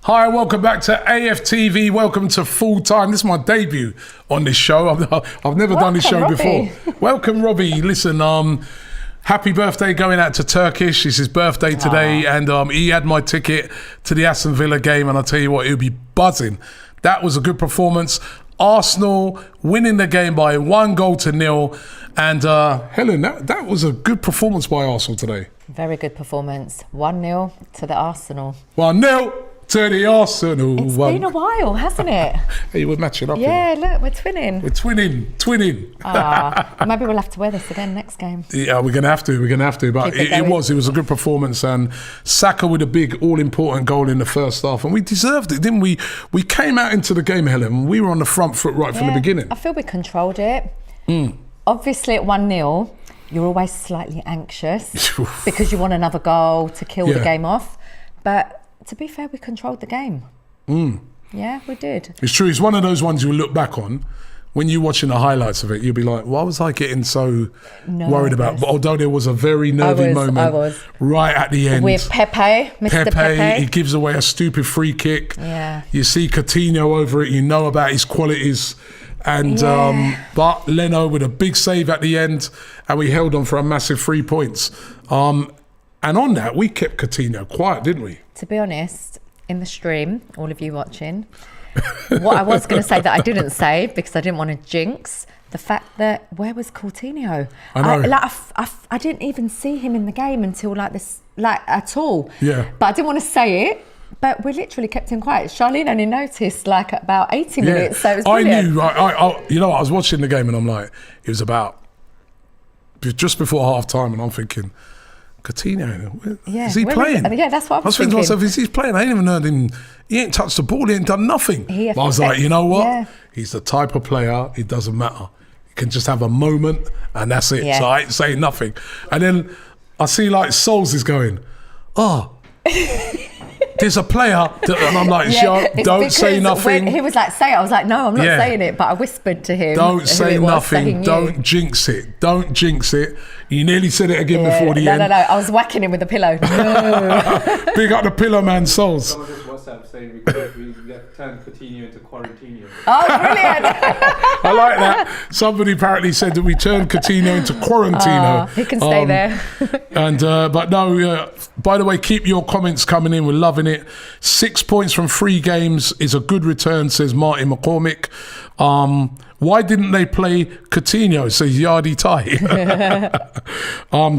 Hi, welcome back to AFTV. Welcome to Full Time. This is my debut on this show. I've never done this show Robbie. before. Welcome, Robbie. Listen, happy birthday going out to Turkish. It's his birthday today, and he had my ticket to the Aston Villa game, and I'll tell you what, he'll be buzzing. That was a good performance. Arsenal winning the game by 1-0. And Helen, that was a good performance by Arsenal today. Very good performance. 1-0 to the Arsenal. 1-0 to the Arsenal. It's been a while, hasn't it? Hey, we're matching up. Yeah, look, we're twinning. We're twinning. Maybe we'll have to wear this again next game. Yeah, we're going to have to. But it was a good performance. And Saka with a big, all-important goal in the first half. And we deserved it, didn't we? We came out into the game, Helen. We were on the front foot right from the beginning. I feel we controlled it. Obviously, at 1-0, you're always slightly anxious because you want another goal to kill the game off. But to be fair, we controlled the game. Yeah, we did. It's true. It's one of those ones you'll look back on. When you're watching the highlights of it, you'll be like, why was I getting so worried about? But although there was a very nervy moment right at the end. With Pepe, Mr. Pepe. He gives away a stupid free kick. Yeah. You see Coutinho over it. You know about his qualities. And but Leno with a big save at the end, and we held on for a massive 3 points. And on that, we kept Coutinho quiet, didn't we? To be honest, in the stream, all of you watching, what I was going to say that I didn't say because I didn't want to jinx the fact that where was Coutinho? I know. I didn't even see him in the game until at all. Yeah. But I didn't want to say it. But we literally kept him quiet. Charlene only noticed about 80 minutes, so it was brilliant. I knew. I was watching the game and I'm like, it was about just before half time, and I'm thinking, Coutinho, is he playing? Yeah, that's what I was thinking. thinking. To myself, is he playing? I ain't even heard him. He ain't touched the ball. He ain't done nothing. But I was like, you know what? Yeah. He's the type of player. It doesn't matter. He can just have a moment, and that's it. Yeah. So I ain't saying nothing. And then I see Souls is going, there's a player, and I'm like, don't say nothing. When he was like, say it. I was like, no, I'm not saying it. But I whispered to him. Don't say nothing. Don't jinx it. Don't jinx it. You nearly said it again before the end. No. I was whacking him with a pillow. No. Big up the pillow man, Souls. Someone just WhatsApp saying we turned Coutinho into Quarantino. Oh, brilliant. I like that. Somebody apparently said that we turned Coutinho into Quarantino. He can stay there. And but no, by the way, keep your comments coming in. We're loving it. 6 points from 3 games is a good return, says Martin McCormick. Why didn't they play Coutinho, says Yardy Ty.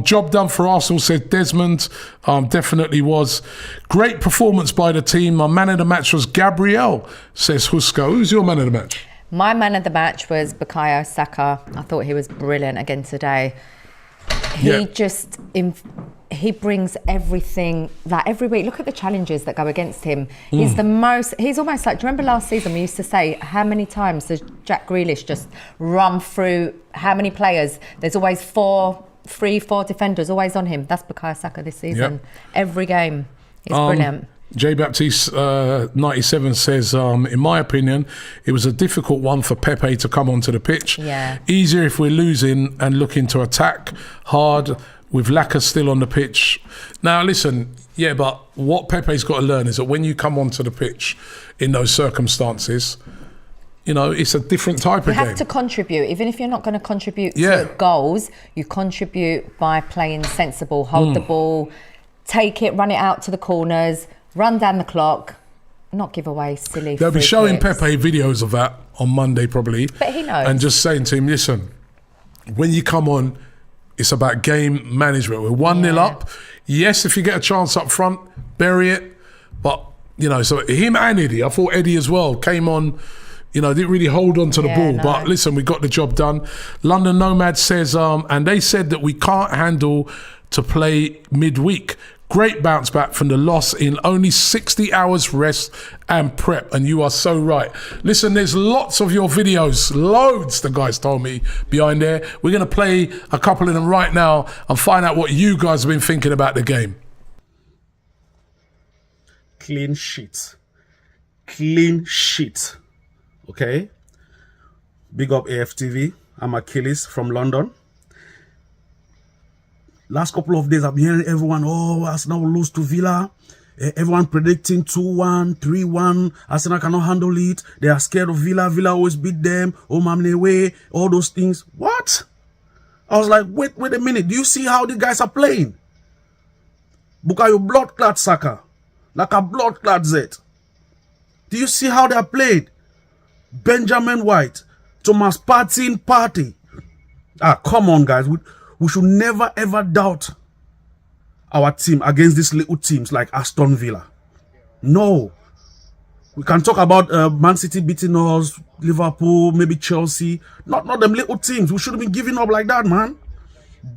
Job done for Arsenal, says Desmond. Definitely was. Great performance by the team. My man of the match was Gabriel, says Husko. Who's your man of the match? My man of the match was Bukayo Saka. I thought he was brilliant again today. He brings everything, every week. Look at the challenges that go against him. He's almost like, do you remember last season we used to say, how many times does Jack Grealish just run through how many players? There's always 4 defenders always on him. That's Bukayo Saka this season. Every game. He's brilliant. J Baptiste 97 says, in my opinion, it was a difficult one for Pepe to come onto the pitch. Yeah. Easier if we're losing and looking to attack hard with Laka still on the pitch. Now, listen, but what Pepe's got to learn is that when you come onto the pitch in those circumstances, it's a different type of game. You have to contribute. Even if you're not going to contribute to goals, you contribute by playing sensible, hold the ball, take it, run it out to the corners, run down the clock, not give away silly They'll be showing Pepe videos of that on Monday probably. But he knows. And just saying to him, listen, when you come on, it's about game management. We're 1-0 up. Yes, if you get a chance up front, bury it. But, so him and Eddie, I thought Eddie as well came on, didn't really hold on to the ball. No. But listen, we got the job done. London Nomad says, and they said that we can't handle to play midweek. Great bounce back from the loss in only 60 hours rest and prep. And you are so right. Listen, there's lots of your videos, loads, the guys told me, behind there. We're going to play a couple of them right now and find out what you guys have been thinking about the game. Clean sheet. Clean sheet. Okay? Big up AFTV. I'm Achilles from London. Last couple of days, I've been hearing everyone, Arsenal will lose to Villa. Everyone predicting 2-1, 3-1. Arsenal cannot handle it. They are scared of Villa. Villa always beat them. Oh, Mamne way. All those things. What? I was like, wait a minute. Do you see how the guys are playing? Bukayo blood clot Saka. Like a blood clot Z. Do you see how they are played? Benjamin White. Thomas Partey. Ah, come on, guys. We should never ever doubt our team against these little teams like Aston Villa. No. We can talk about Man City beating us, Liverpool, maybe Chelsea. Not them little teams. We shouldn't be giving up like that, man.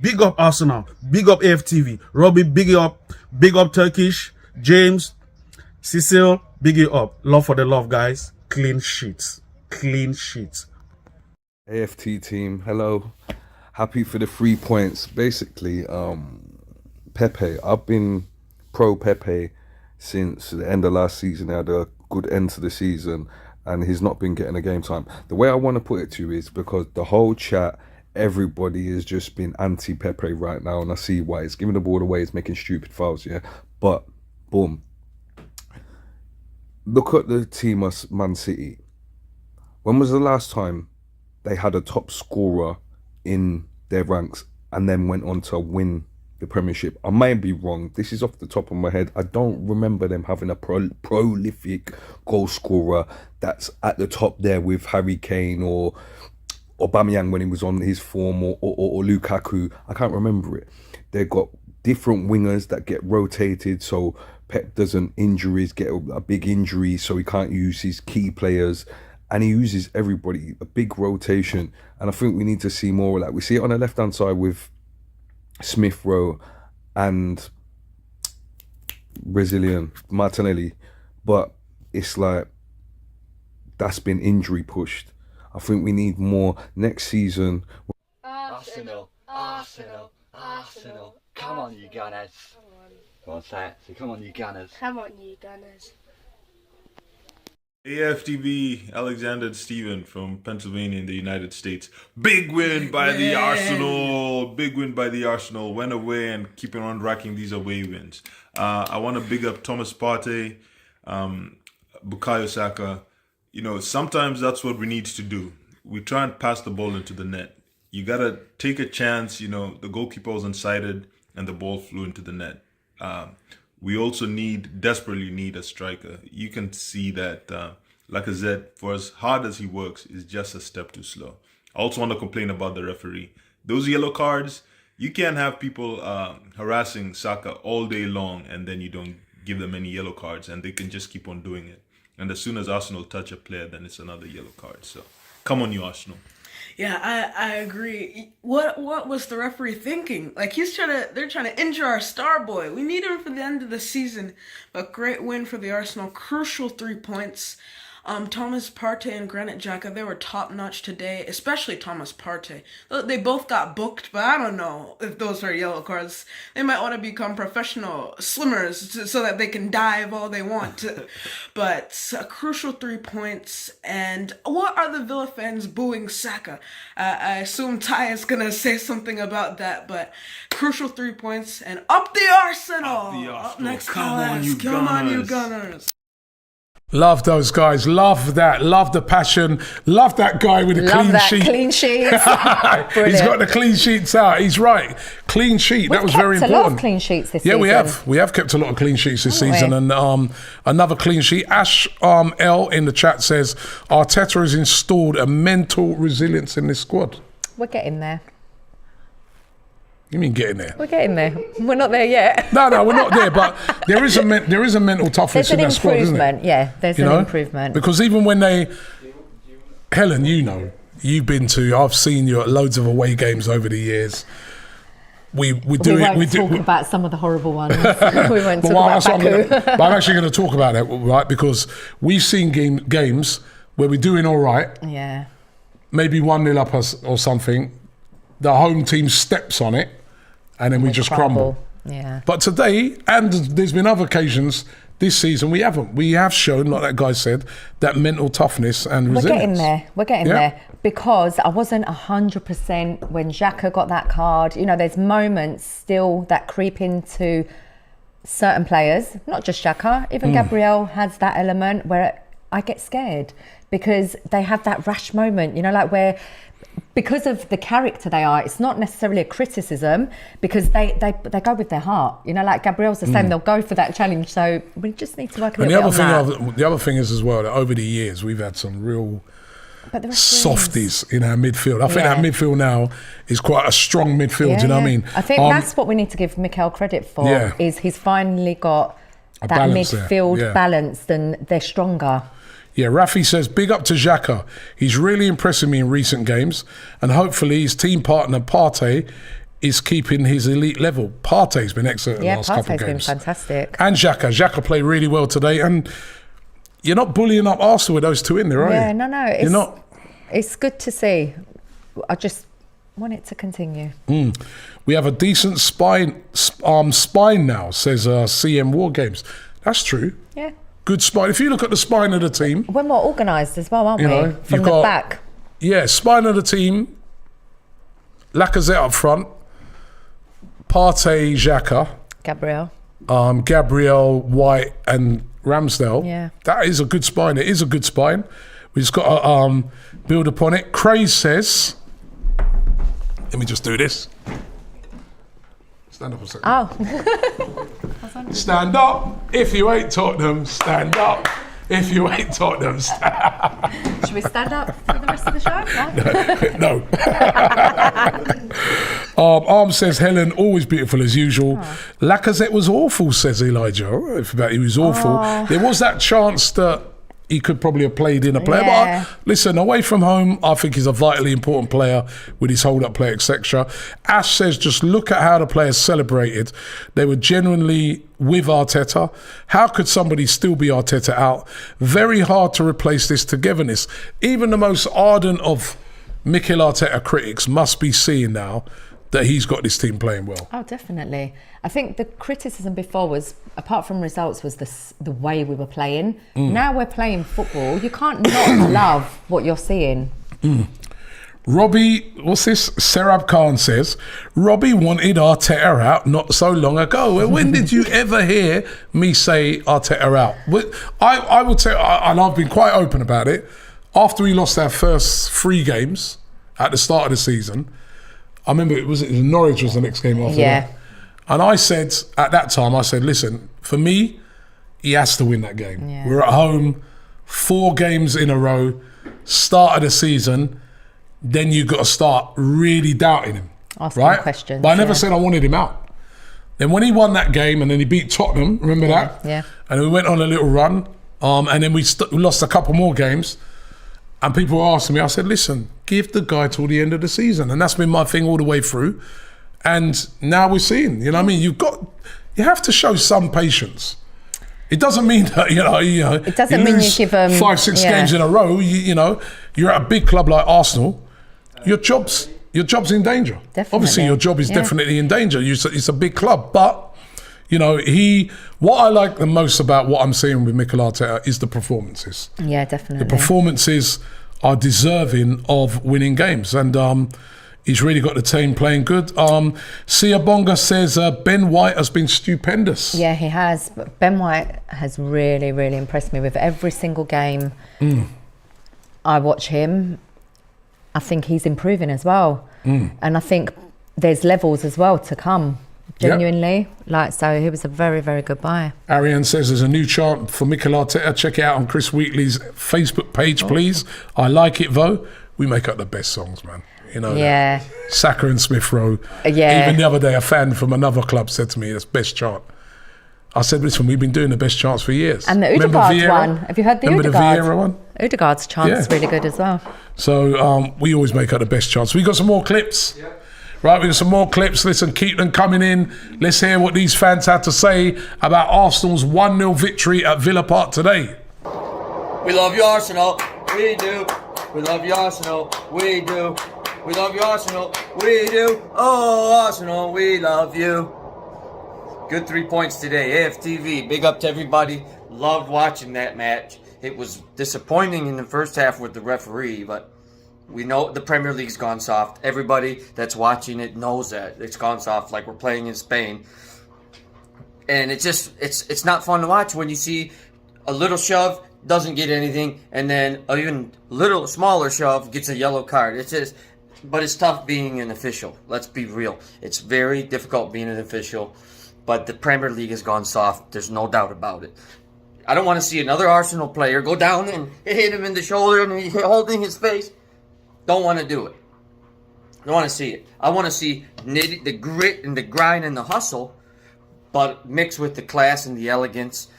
Big up Arsenal. Big up AFTV. Robbie, big up. Big up Turkish. James. Cecil, big it up. Love for the love, guys. Clean sheets. Clean sheets. AFT team, hello. Happy for the 3 points. Basically, Pepe, I've been pro Pepe since the end of last season. He had a good end to the season and he's not been getting a game time. The way I want to put it to you is because the whole chat, everybody has just been anti-Pepe right now, and I see why. He's giving the ball away, he's making stupid fouls, yeah? But, boom. Look at the team of Man City. When was the last time they had a top scorer in their ranks and then went on to win the Premiership? I may be wrong. This is off the top of my head. I don't remember them having a prolific goal scorer that's at the top there with Harry Kane or Aubameyang when he was on his form, or Lukaku. I can't remember it. They've got different wingers that get rotated, so Pep doesn't get a big injury, so he can't use his key players. And he uses everybody, a big rotation. And I think we need to see more of that. We see it on the left-hand side with Smith Rowe and Brazilian Martinelli. But it's like, that's been injury pushed. I think we need more next season. Arsenal. Come on, you Gunners. Come on, say it. So come on, you Gunners. Come on, you Gunners. AFTV, Alexander Steven from Pennsylvania in the United States. Big win by the Arsenal. Big win by the Arsenal. Went away and keeping on racking these away wins. I want to big up Thomas Partey, Bukayo Saka. You know, sometimes that's what we need to do. We try and pass the ball into the net. You got to take a chance. You know, the goalkeeper was unsighted and the ball flew into the net. We also desperately need a striker. You can see that Lacazette, for as hard as he works, is just a step too slow. I also want to complain about the referee. Those yellow cards, you can't have people harassing Saka all day long and then you don't give them any yellow cards and they can just keep on doing it. And as soon as Arsenal touch a player, then it's another yellow card. So come on, you Arsenal. Yeah, I agree. What was the referee thinking? Like they're trying to injure our star boy. We need him for the end of the season. But great win for the Arsenal. Crucial 3 points. Thomas Partey and Granit Xhaka, they were top notch today, especially Thomas Partey. They both got booked, but I don't know if those are yellow cards. They might want to become professional swimmers so that they can dive all they want. But a crucial 3 points. And what are the Villa fans booing Saka? I assume Ty is going to say something about that, but crucial 3 points and up the Arsenal! Up next class. Come on, you Gunners. Love those guys. Love that. Love the passion. Love that guy with the clean sheet. He's He's got the clean sheets out. He's right. Clean sheet. That was very important. We've kept a lot of clean sheets this season. Yeah, we have. We have kept a lot of clean sheets this season. And another clean sheet. Ash L in the chat says, Arteta has installed a mental resilience in this squad. We're getting there. You mean getting there? We're getting there. We're not there yet. No, we're not there. But there is a mental toughness in that squad, isn't there? Yeah, there's an improvement. Because even when Helen, you know, I've seen you at loads of away games over the years. We won't talk about some of the horrible ones. We won't talk about Baku. But I'm actually going to talk about that, right? Because we've seen games where we're doing all right. Yeah. Maybe 1-0 up or something. The home team steps on it, and then we just crumble. Yeah. But today, and there's been other occasions this season, we haven't. We have shown, like that guy said, that mental toughness and resilience. We're getting there. Because I wasn't 100% when Xhaka got that card. You know, there's moments still that creep into certain players, not just Xhaka, even Gabriel has that element where I get scared because they have that rash moment, you know, like where, because of the character they are, it's not necessarily a criticism because they go with their heart, you know, like Gabriel's the same, they'll go for that challenge. So we just need to work a little bit on that. The other thing is as well that over the years we've had some real softies in our midfield. I think our midfield now is quite a strong midfield. You know what I mean? I think that's what we need to give Mikel credit for. Is he's finally got that midfield balanced and they're stronger. Yeah, Rafi says, big up to Xhaka. He's really impressing me in recent games, and hopefully his team partner Partey is keeping his elite level. Partey's been excellent in the last couple of games. Partey's been fantastic. And Xhaka played really well today, and you're not bullying up Arsenal with those two in there, are you? Yeah, no. You're not. It's good to see. I just want it to continue. We have a decent spine now, says CM War Games. That's true. Yeah. Good spine. If you look at the spine of the team, we're more organised as well, aren't we? From the back. Yeah, spine of the team. Lacazette up front. Partey, Xhaka. Gabriel, White, and Ramsdale. Yeah. That is a good spine. It is a good spine. We just got to build upon it. Craze says, let me just do this. Stand up a second. Oh. Stand up. If you ain't Tottenham, stand up. If you ain't Tottenham, stand up. Should we stand up for the rest of the show? No. Arm says, Helen, always beautiful as usual. Lacazette was awful, says Elijah. He was awful. There was that chance that he could probably have played in a player. Yeah. But listen, away from home, I think he's a vitally important player with his hold-up play, etc. Ash says, just look at how the players celebrated. They were genuinely with Arteta. How could somebody still be Arteta out? Very hard to replace this togetherness. Even the most ardent of Mikel Arteta critics must be seeing now that he's got this team playing well. Oh, definitely. I think the criticism before was, apart from results, was the way we were playing. Now we're playing football. You can't not love what you're seeing. Robbie, what's this? Serab Khan says, Robbie wanted Arteta out not so long ago. When did you ever hear me say Arteta out? I would say, and I've been quite open about it, after we lost our first 3 games at the start of the season, I remember Norwich was the next game after that. And I said, at that time, listen, for me, he has to win that game. Yeah. We're at home, 4 games in a row, start of the season, then you've got to start really doubting him. Asking questions. But I never said I wanted him out. Then when he won that game and then he beat Tottenham, remember that? Yeah. And we went on a little run, and then we lost a couple more games. And people were asking me, I said, listen, give the guy till the end of the season. And that's been my thing all the way through. And now we're seeing, you know what I mean? You have to show some patience. It doesn't mean that, it doesn't mean you give them 5-6 games in a row. You're at a big club like Arsenal. Your job's in danger. Definitely. Obviously, your job is definitely in danger. It's a big club, but what I like the most about what I'm seeing with Mikel Arteta is the performances. Yeah, definitely. The performances are deserving of winning games, and he's really got the team playing good. Sia Bonga says Ben White has been stupendous. Yeah, he has. But Ben White has really, really impressed me with every single game I watch him. I think he's improving as well. And I think there's levels as well to come, genuinely. So he was a very, very good buy. Ariane says there's a new chant for Mikel Arteta. Check it out on Chris Wheatley's Facebook page, please. I like it, though. We make up the best songs, man. Yeah. Saka and Smith Rowe. Yeah. Even the other day, a fan from another club said to me, that's best chant. I said, listen, we've been doing the best chants for years. And the Odegaard one. Have you heard the Remember Odegaard? the Vieira one? Odegaard's chant's really good as well. So we always make up the best chants. We got some more clips. Yeah. Right, we got some more clips. Listen, keep them coming in. Let's hear what these fans had to say about Arsenal's 1-0 victory at Villa Park today. We love you, Arsenal. We do. We love you, Arsenal. We do. We love you, Arsenal. We do. Oh, Arsenal, we love you. Good 3 points today. AFTV, big up to everybody. Loved watching that match. It was disappointing in the first half with the referee, but we know the Premier League's gone soft. Everybody that's watching it knows that. It's gone soft like we're playing in Spain. And it's not fun to watch when you see a little shove doesn't get anything, and then a even little smaller shove gets a yellow card. But it's tough being an official. Let's be real. It's very difficult being an official, but the Premier League has gone soft. There's no doubt about it. I don't want to see another Arsenal player go down and hit him in the shoulder and he's holding his face. Don't want to do it. Don't want to see it. I want to see the grit and the grind and the hustle, but mixed with the class and the elegance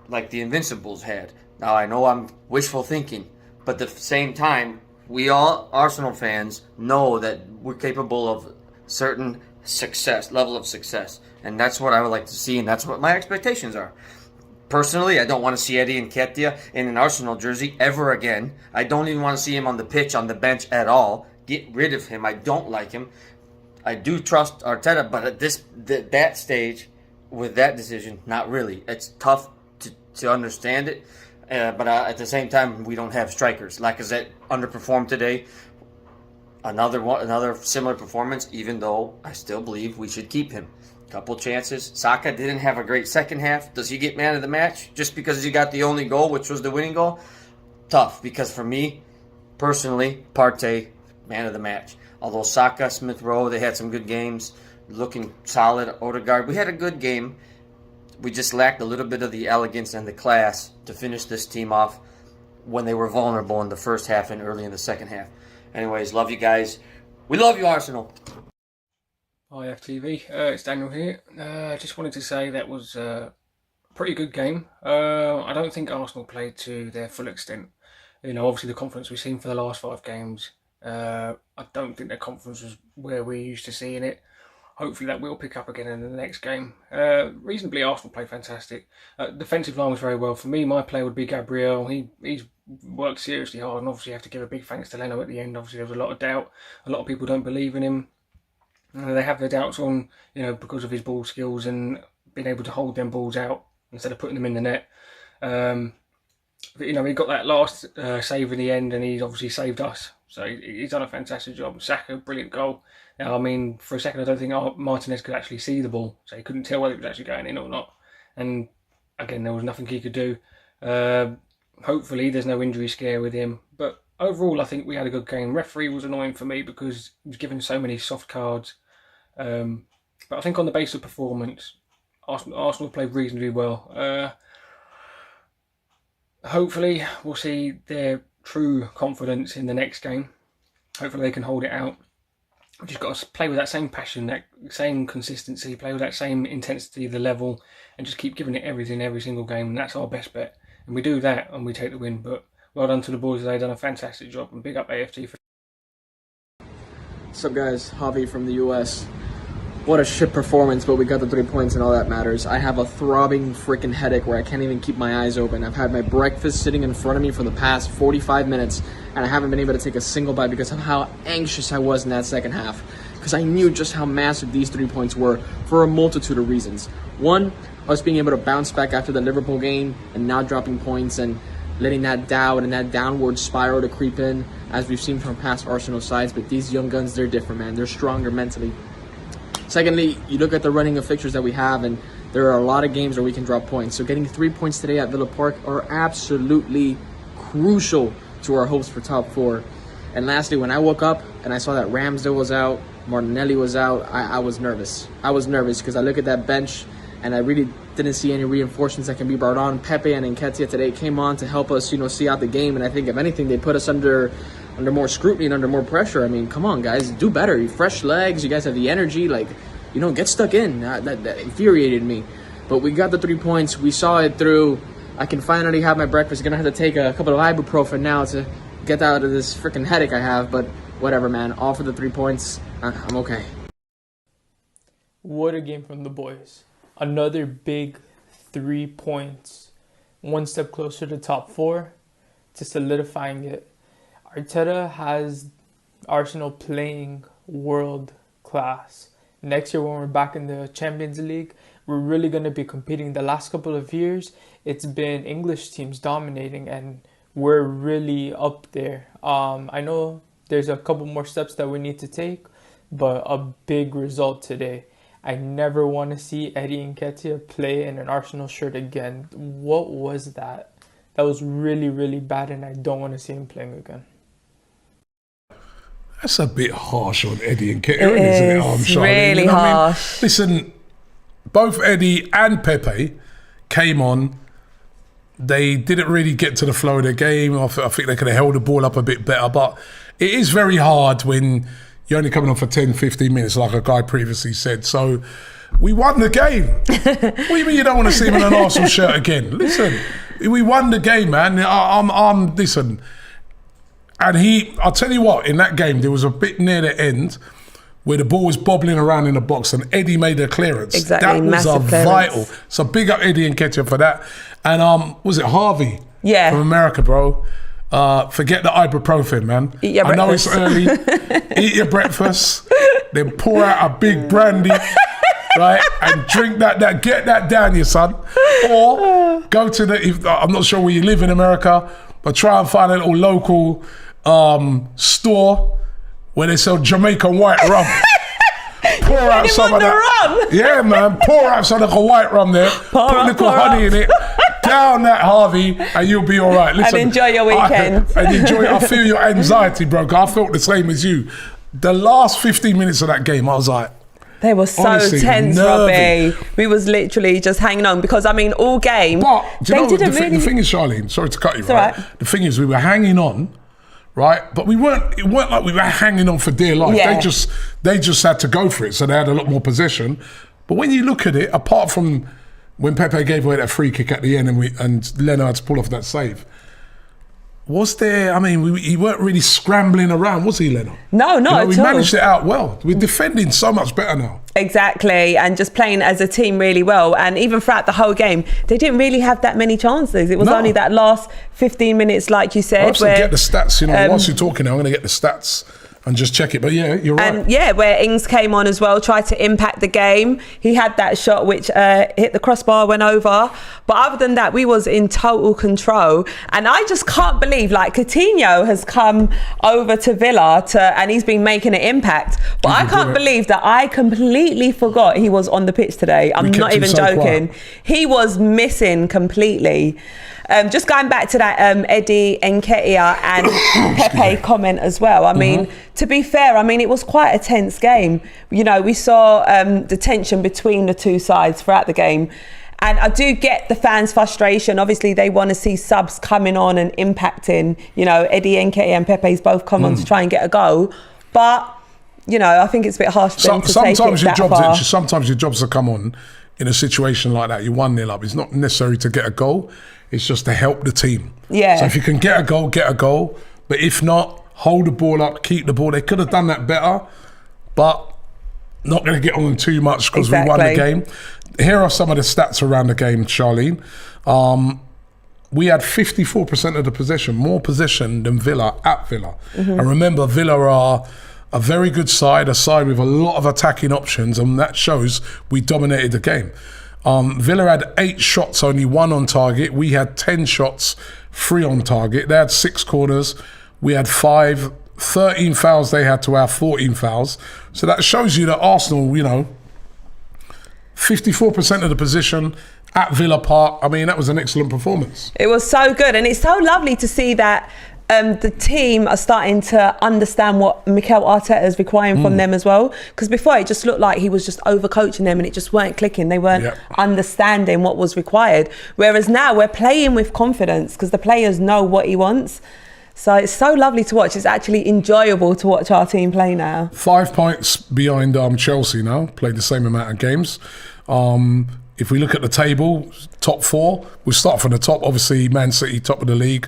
like the Invincibles had. Now, I know I'm wishful thinking, but at the same time, we all Arsenal fans know that we're capable of certain level of success. And that's what I would like to see, and that's what my expectations are. Personally, I don't want to see Eddie Nketiah in an Arsenal jersey ever again. I don't even want to see him on the pitch, on the bench at all. Get rid of him. I don't like him. I do trust Arteta, but at that stage, with that decision, not really. It's tough to understand it. But at the same time, we don't have strikers. Lacazette underperformed today. Another similar performance, even though I still believe we should keep him. Couple chances. Saka didn't have a great second half. Does he get man of the match just because he got the only goal, which was the winning goal? Tough, because for me, personally, Partey, man of the match. Although Saka, Smith Rowe, they had some good games, looking solid. Odegaard, we had a good game. We just lacked a little bit of the elegance and the class to finish this team off when they were vulnerable in the first half and early in the second half. Anyways, love you guys. We love you, Arsenal. Hi AFTV, it's Daniel here. Just wanted to say that was a pretty good game. I don't think Arsenal played to their full extent. You know, obviously the confidence we've seen for the last 5 games, I don't think their confidence was where we're used to seeing it. Hopefully that will pick up again in the next game. Reasonably, Arsenal played fantastic. Defensive line was very well. For me, my player would be Gabriel. He's worked seriously hard, and obviously you have to give a big thanks to Leno at the end. Obviously there was a lot of doubt. A lot of people don't believe in him. They have their doubts on, you know, because of his ball skills and being able to hold them balls out instead of putting them in the net. But, you know, he got that last save in the end, and he's obviously saved us. So he's done a fantastic job. Saka, brilliant goal. Now, I mean, for a second, I don't think Martinez could actually see the ball, so he couldn't tell whether it was actually going in or not. And again, there was nothing he could do. Hopefully, there's no injury scare with him. But overall, I think we had a good game. Referee was annoying for me because he was given so many soft cards. But I think on the basis of performance, Arsenal played reasonably well. Hopefully, we'll see their true confidence in the next game. Hopefully, they can hold it out. We've just got to play with that same passion, that same consistency, play with that same intensity, the level, and just keep giving it everything every single game. And that's our best bet. And we do that, and we take the win. But well done to the boys. They've done a fantastic job. And big up AFT for. What's up, guys? Javi from the US. What a shit performance, but we got the 3 points and all that matters. I have a throbbing freaking headache where I can't even keep my eyes open. I've had my breakfast sitting in front of me for the past 45 minutes, and I haven't been able to take a single bite because of how anxious I was in that second half. Because I knew just how massive these 3 points were for a multitude of reasons. One, us being able to bounce back after the Liverpool game and not dropping points and letting that doubt and that downward spiral to creep in, as we've seen from past Arsenal sides. But these young guns, they're different, man. They're stronger mentally. Secondly, you look at the running of fixtures that we have, and there are a lot of games where we can drop points. So getting 3 points today at Villa Park are absolutely crucial to our hopes for top 4. And lastly, when I woke up and I saw that Ramsdale was out, Martinelli was out, I was nervous. I was nervous because I look at that bench and I really didn't see any reinforcements that can be brought on. Pepe and Nketiah today came on to help us, see out the game. And I think if anything, they put us under more scrutiny and under more pressure. I mean, come on, guys, do better. You fresh legs, you guys have the energy, get stuck in. That infuriated me. But we got the 3 points. We saw it through. I can finally have my breakfast. Gonna have to take a couple of ibuprofen now to get out of this freaking headache I have. But whatever, man. All for the 3 points. I'm okay. What a game from the boys. Another big 3 points. One step closer to top 4, to solidifying it. Arteta has Arsenal playing world class. Next year when we're back in the Champions League, we're really going to be competing. The last couple of years, it's been English teams dominating, and we're really up there. I know there's a couple more steps that we need to take, but a big result today. I never want to see Eddie Nketiah play in an Arsenal shirt again. What was that? That was really, really bad, and I don't want to see him playing again. That's a bit harsh on Eddie Nketiah, isn't it? It's really harsh. Listen, both Eddie and Pepe came on. They didn't really get to the flow of the game. I think they could have held the ball up a bit better, but it is very hard when you're only coming on for 10, 15 minutes, like a guy previously said. So we won the game. What do you mean you don't want to see him in an Arsenal shirt again? Listen, we won the game, man. Listen. And I'll tell you what, in that game, there was a bit near the end where the ball was bobbling around in the box and Eddie made a clearance. Exactly, that was massive vital. So big up Eddie Nketiah for that. And was it Harvey? Yeah. From America, bro. Forget the ibuprofen, man. Eat your I know breakfast. it's early. Eat your breakfast. Then pour out a big brandy, right? And drink that. Get that down, your son. Or go to I'm not sure where you live in America, but try and find a little local store where they sell Jamaican white rum. Pour out some of that. Rum. Yeah, man. Pour out some of the white rum there. Put a little honey in it. Down that, Harvey, and you'll be all right. Listen, And enjoy your weekend. I feel your anxiety, bro. I felt the same as you. The last 15 minutes of that game, I was like, they were so honestly, tense, nervy. Robbie. We was literally just hanging on because, I mean, all game, but do you they know what didn't the really... thing is, Charlene, sorry to cut you, It's right? all right. The thing is, we were hanging on, right? But it weren't like we were hanging on for dear life. Yeah. They just had to go for it, so they had a lot more possession. But when you look at it, apart from when Pepe gave away that free kick at the end and Leno had to pull off that save, was there, he weren't really scrambling around, was he, Leno? No, not at all. We managed it out well. We're defending so much better now. Exactly, and just playing as a team really well. And even throughout the whole game, they didn't really have that many chances. It was only that last 15 minutes, like you said. I'll have to get the stats, whilst you're talking now, I'm going to get the stats and just check it. But yeah, you're right. And yeah, where Ings came on as well, tried to impact the game. He had that shot which hit the crossbar, went over. But other than that, we was in total control. And I just can't believe, like, Coutinho has come over to Villa and he's been making an impact. But I can't believe that I completely forgot he was on the pitch today. I'm not even joking. Quiet. He was missing completely. Just going back to that Eddie Nketiah and Pepe comment as well. I mean, to be fair, it was quite a tense game. We saw the tension between the two sides throughout the game. And I do get the fans' frustration. Obviously, they want to see subs coming on and impacting. Eddie Nketiah and Pepe's both come on to try and get a goal. But, I think it's a bit harsh for them to take it that far. Sometimes your job's to come on in a situation like that. You're 1-0 up. It's not necessary to get a goal. It's just to help the team. Yeah. So if you can get a goal, get a goal. But if not, hold the ball up, keep the ball. They could have done that better, but not going to get on them too much because we won the game. Here are some of the stats around the game, Charlene. We had 54% of the possession, more possession than Villa at Villa. And remember, Villa are a very good side, a side with a lot of attacking options, and that shows we dominated the game. Villa had 8 shots, only 1 on target. We had 10 shots, 3 on target. They had 6 corners. We had 5. 13 fouls they had to our 14 fouls. So that shows you that Arsenal, 54% of the position at Villa Park. That was an excellent performance. It was so good. And it's so lovely to see that the team are starting to understand what Mikel Arteta is requiring from them as well. Because before it just looked like he was just overcoaching them and it just weren't clicking. They weren't understanding what was required. Whereas now we're playing with confidence because the players know what he wants. So it's so lovely to watch. It's actually enjoyable to watch our team play now. 5 points behind Chelsea now, played the same amount of games. If we look at the table, top 4, we start from the top. Obviously, Man City, top of the league,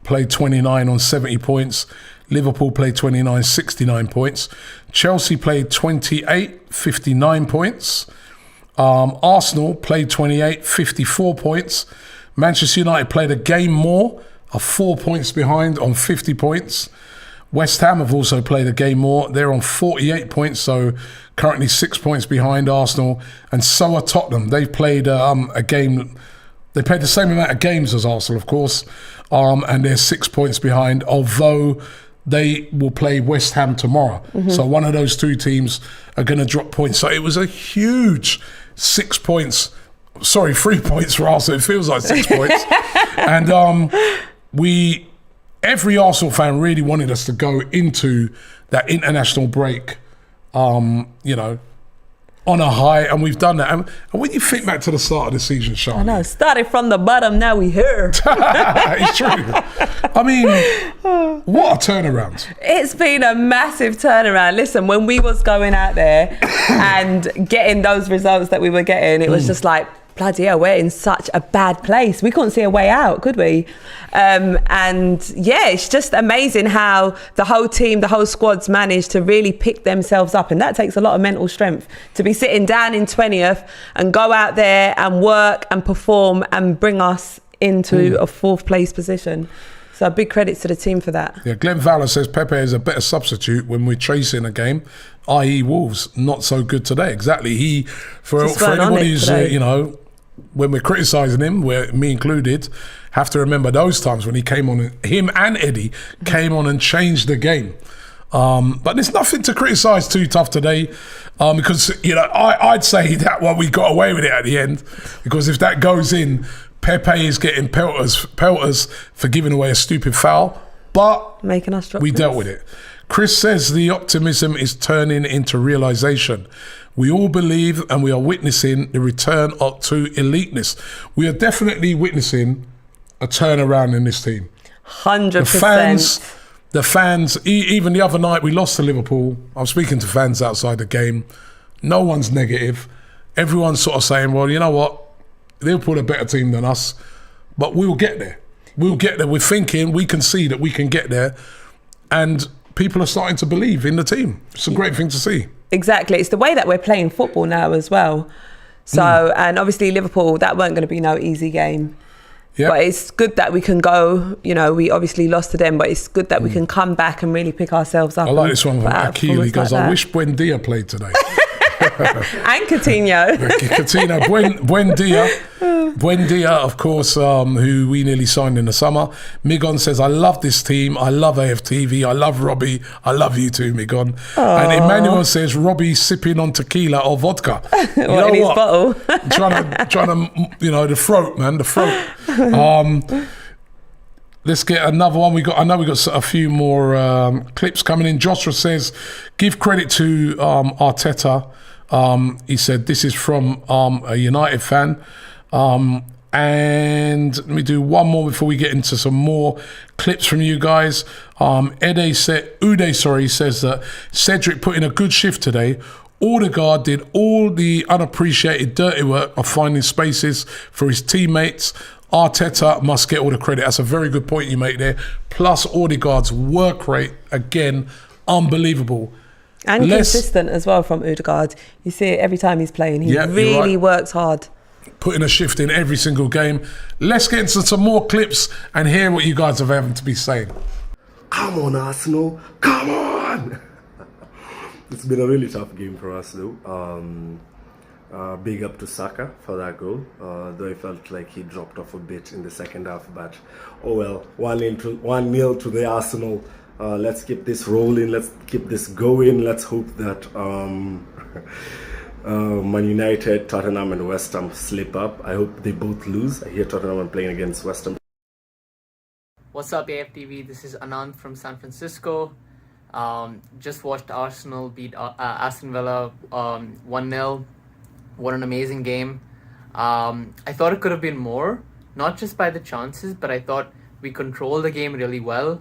played 29 on 70 points. Liverpool played 29, 69 points. Chelsea played 28, 59 points. Arsenal played 28, 54 points. Manchester United played a game more, are 4 points behind on 50 points. West Ham have also played a game more. They're on 48 points, so currently 6 points behind Arsenal. And so are Tottenham. They've played a game. They played the same amount of games as Arsenal, of course, and they're 6 points behind. Although they will play West Ham tomorrow. So one of those two teams are going to drop points. So it was a huge 6 points. Sorry, 3 points for Arsenal. It feels like 6 points. And every Arsenal fan really wanted us to go into that international break, on a high, and we've done that. And when you think back to the start of the season, Sean, I know, started from the bottom, now we here. it's true. I mean, what a turnaround. It's been a massive turnaround. Listen, when we was going out there and getting those results that we were getting, it was just like, bloody hell, we're in such a bad place. We couldn't see a way out, could we? And yeah, it's just amazing how the whole team, the whole squad's managed to really pick themselves up. And that takes a lot of mental strength to be sitting down in 20th and go out there and work and perform and bring us into a 4th place position. So big credit to the team for that. Yeah, Glenn Fowler says Pepe is a better substitute when we're chasing a game, i.e. Wolves. Not so good today. Exactly. For anybody who's, when we're criticising him, me included, have to remember those times when he came on, him and Eddie came on and changed the game. But there's nothing to criticise too tough today, because I'd say that one we got away with it at the end, because if that goes in, Pepe is getting pelters for giving away a stupid foul, but making us drop we dealt with it. Chris says the optimism is turning into realisation. We all believe and we are witnessing the return to eliteness. We are definitely witnessing a turnaround in this team. 100%. The fans, even the other night we lost to Liverpool. I'm speaking to fans outside the game. No one's negative. Everyone's sort of saying, well, you know what? Liverpool are a better team than us, but we'll get there. We'll get there. We're thinking, we can see that we can get there. And people are starting to believe in the team. It's a great thing to see. Exactly. It's the way that we're playing football now as well. So, and obviously Liverpool, that weren't going to be no easy game. Yep. But it's good that we can go, we obviously lost to them, but it's good that we can come back and really pick ourselves up. I like this one from Akili. He goes, I wish Buendia played today. And Coutinho. Coutinho, Buendia, of course, who we nearly signed in the summer. Migon says, I love this team. I love AFTV. I love Robbie. I love you too, Migon. Aww. And Emmanuel says, Robbie sipping on tequila or vodka. You know in his bottle. trying to, the throat, man, the throat. Let's get another one. I know we got a few more clips coming in. Joshua says, give credit to Arteta. He said, this is from a United fan. And let me do one more before we get into some more clips from you guys. Uday says that Cedric put in a good shift today. Odegaard did all the unappreciated dirty work of finding spaces for his teammates. Arteta must get all the credit. That's a very good point you make there. Plus Odegaard's work rate, again, unbelievable. And consistent as well from Odegaard. You see it every time he's playing. He really works hard. Putting a shift in every single game. Let's get into some more clips and hear what you guys have having to be saying. Come on, Arsenal. Come on. It's been a really tough game for us, though. Big up to Saka for that goal, though I felt like he dropped off a bit in the second half, but oh well, 1-0 to the Arsenal. Let's keep this rolling, let's keep this going. Let's hope that Man United, Tottenham and West Ham slip up. I hope they both lose. I hear Tottenham are playing against West Ham. What's up, AFTV? This is Anand from San Francisco. Just watched Arsenal beat Aston Villa 1-0. What an amazing game. I thought it could have been more, not just by the chances, but I thought we controlled the game really well.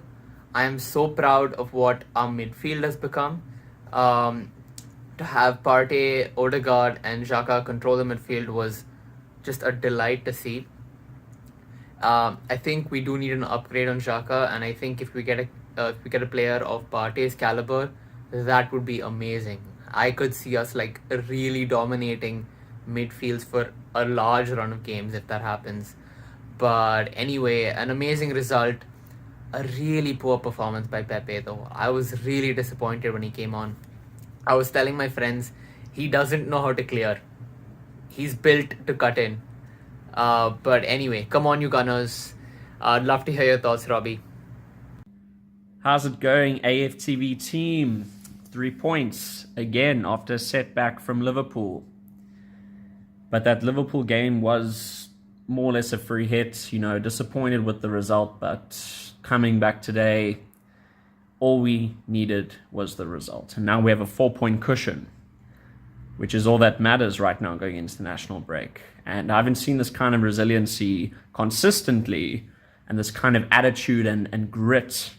I am so proud of what our midfield has become. To have Partey, Odegaard and Xhaka control the midfield was just a delight to see. I think we do need an upgrade on Xhaka, and I think if we get a player of Partey's caliber, that would be amazing. I could see us really dominating midfields for a large run of games if that happens. But anyway, an amazing result. A really poor performance by Pepe though. I was really disappointed when he came on. I was telling my friends, he doesn't know how to clear. He's built to cut in. But anyway, come on you Gunners. I'd love to hear your thoughts, Robbie. How's it going, AFTV team? 3 points again after a setback from Liverpool. But that Liverpool game was more or less a free hit. You know, disappointed with the result, but coming back today, all we needed was the result. And now we have a 4-point cushion, which is all that matters right now going into the national break. And I haven't seen this kind of resiliency consistently and this kind of attitude and grit,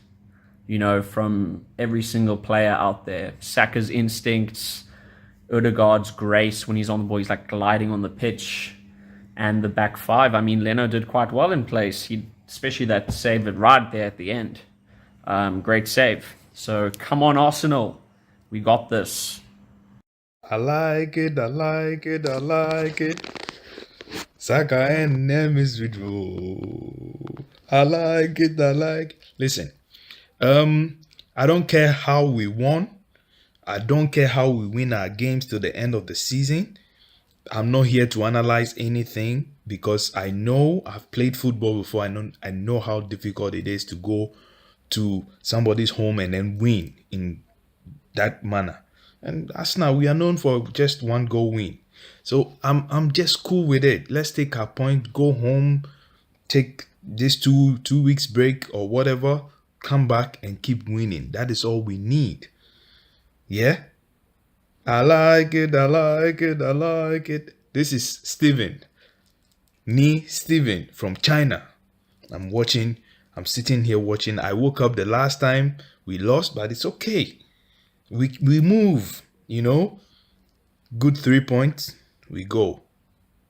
you know, from every single player out there. Saka's instincts, Odegaard's grace when he's on the ball, he's like gliding on the pitch. And the back five, I mean, Leno did quite well in place. Especially that save it right there at the end. Great save. So come on, Arsenal. We got this. I like it, I like it, I like it. Saka and them is with you. I like it, I like it. Listen, I don't care how we won. I don't care how we win our games to the end of the season. I'm not here to analyze anything because I know I've played football before. I know how difficult it is to go to somebody's home and then win in that manner. And Arsenal, we are known for just 1 goal win. So I'm just cool with it. Let's take our point, go home, take this two weeks break or whatever, come back and keep winning. That is all we need. Yeah? I like it, I like it, I like it. This is Steven. Steven from China. I'm sitting here watching. I woke up the last time we lost, but it's okay. We move, you know. Good 3 points. We go.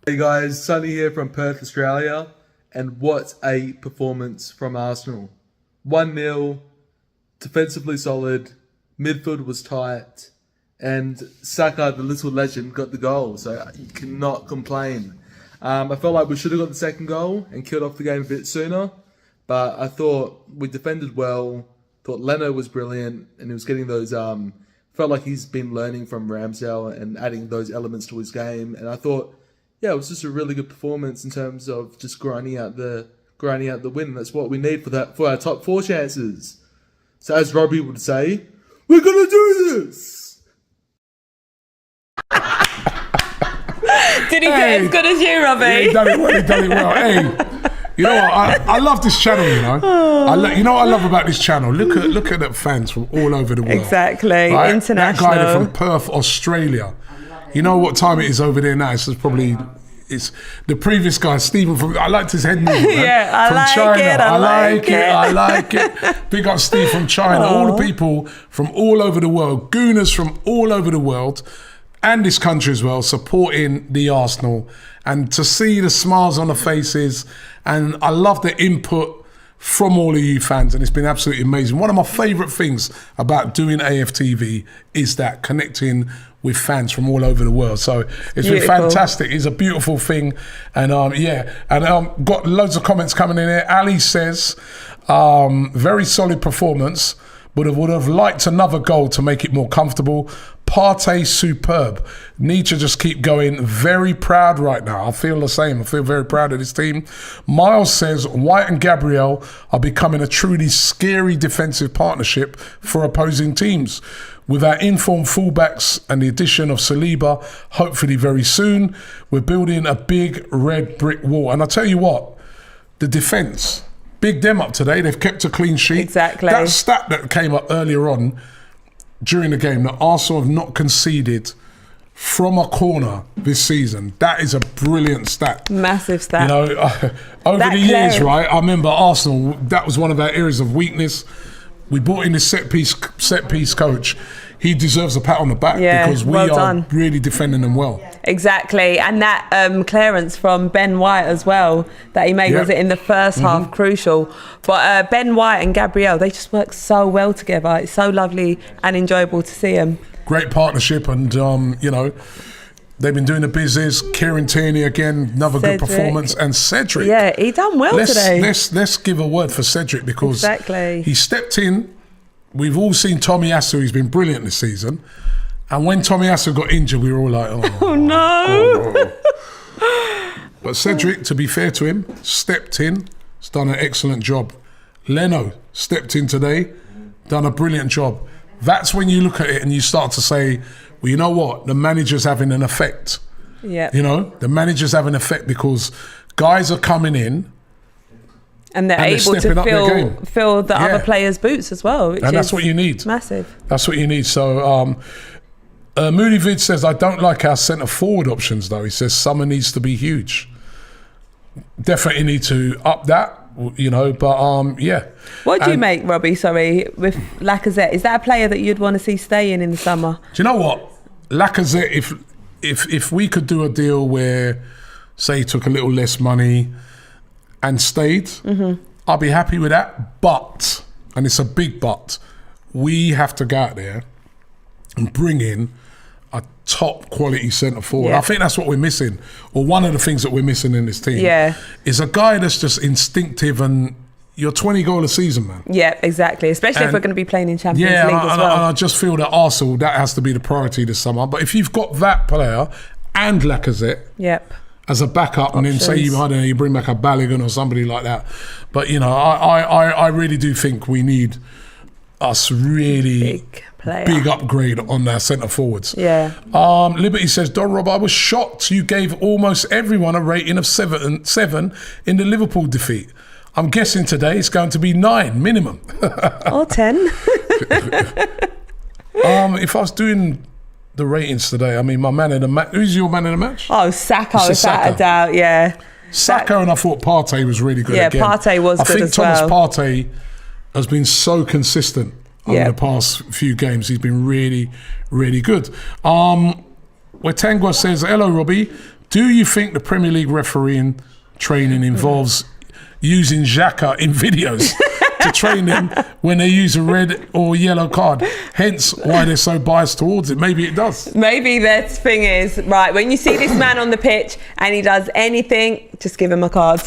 Hey guys, Sunny here from Perth, Australia. And what a performance from Arsenal. 1-0, defensively solid, midfield was tight, and Saka, the little legend, got the goal. So you cannot complain. I felt like we should have got the second goal and killed off the game a bit sooner. But I thought we defended well. Thought Leno was brilliant, and he was getting those. Felt like he's been learning from Ramsdale and adding those elements to his game. And I thought, yeah, it was just a really good performance in terms of just grinding out the win. That's what we need for our top 4 chances. So as Robbie would say, we're gonna do this. Did he get as good as you, Robbie? Yeah, he done it well. Hey. You know what? I love this channel. You know, you know what I love about this channel. Look at the fans from all over the world. Exactly, right? International. That guy from Perth, Australia. You know what time it is over there now? It's the previous guy, Stephen from. I liked his head movement. Yeah, I like it. Big up Steve from China. All the people from all over the world, Gooners from all over the world, and this country as well, supporting the Arsenal. And to see the smiles on the faces, and I love the input from all of you fans, and it's been absolutely amazing. One of my favourite things about doing AFTV is that connecting with fans from all over the world. So it's been fantastic. It's a beautiful thing. And got loads of comments coming in here. Ali says, very solid performance, but I would have liked another goal to make it more comfortable. Partey superb. Need to just keep going. Very proud right now. I feel the same. I feel very proud of this team. Miles says White and Gabriel are becoming a truly scary defensive partnership for opposing teams. With our informed fullbacks and the addition of Saliba, hopefully very soon, we're building a big red brick wall. And I tell you what, the defence, big them up today. They've kept a clean sheet. Exactly. That stat that came up earlier on during the game, that Arsenal have not conceded from a corner this season. That is a brilliant stat. Massive stat. You know, over the years, right, I remember Arsenal, that was one of our areas of weakness. We brought in this set piece coach. He deserves a pat on the back because we are really defending them well. Exactly. And that clearance from Ben White as well that he made, was it in the first half, crucial. But Ben White and Gabriel, they just work so well together. It's so lovely and enjoyable to see them. Great partnership, and you know, they've been doing the business. Kieran Tierney again, another good performance, and Cedric. Yeah, he done well today. Let's give a word for Cedric because he stepped in. We've all seen Tommy Asu, who's been brilliant this season. And when Tommy Asu got injured, we were all like, oh no. But Cedric, to be fair to him, stepped in. He's done an excellent job. Leno stepped in today. done a brilliant job. That's when you look at it and you start to say, well, you know what? The manager's having an effect. Yeah. You know, the manager's having an effect because guys are coming in and they're able to fill the other players' boots as well. Which and that's what you need. Massive. That's what you need. So, Moody Vid says, I don't like our centre forward options though. He says summer needs to be huge. Definitely need to up that, you know, but yeah. What do you make, Robbie, sorry, with Lacazette? Is that a player that you'd want to see staying in the summer? Do you know what? Lacazette, if we could do a deal where, say, he took a little less money and stayed, I'll be happy with that. But, and it's a big but, we have to go out there and bring in a top quality centre forward. Yeah. I think that's what we're missing, or one of the things that we're missing in this team. Yeah. Is a guy that's just instinctive and you're 20 goal a season, man. Yeah, exactly. Especially if we're going to be playing in Champions League as well. And I just feel that Arsenal, that has to be the priority this summer. But if you've got that player and Lacazette as a backup, and then say you, I don't know, you bring back a Balogun or somebody like that. But, you know, I really do think we need us really big upgrade on our centre forwards. Yeah. Liberty says, Don Rob, I was shocked you gave almost everyone a rating of 7 in the Liverpool defeat. I'm guessing today it's going to be 9 minimum. Or 10. If I was doing the ratings today, I mean, my man of the match. Who's your man of the match? Oh, Saka, without a doubt, yeah. Saka, and I thought Partey was really good again. Yeah, Partey was good as well. I think Thomas Partey has been so consistent over the past few games. He's been really, really good. Wetangwa says, hello, Robbie. Do you think the Premier League refereeing training involves using Xhaka in videos to train them when they use a red or yellow card? Hence why they're so biased towards it. Maybe it does. Maybe the thing is, right, when you see this man on the pitch and he does anything, just give him a card.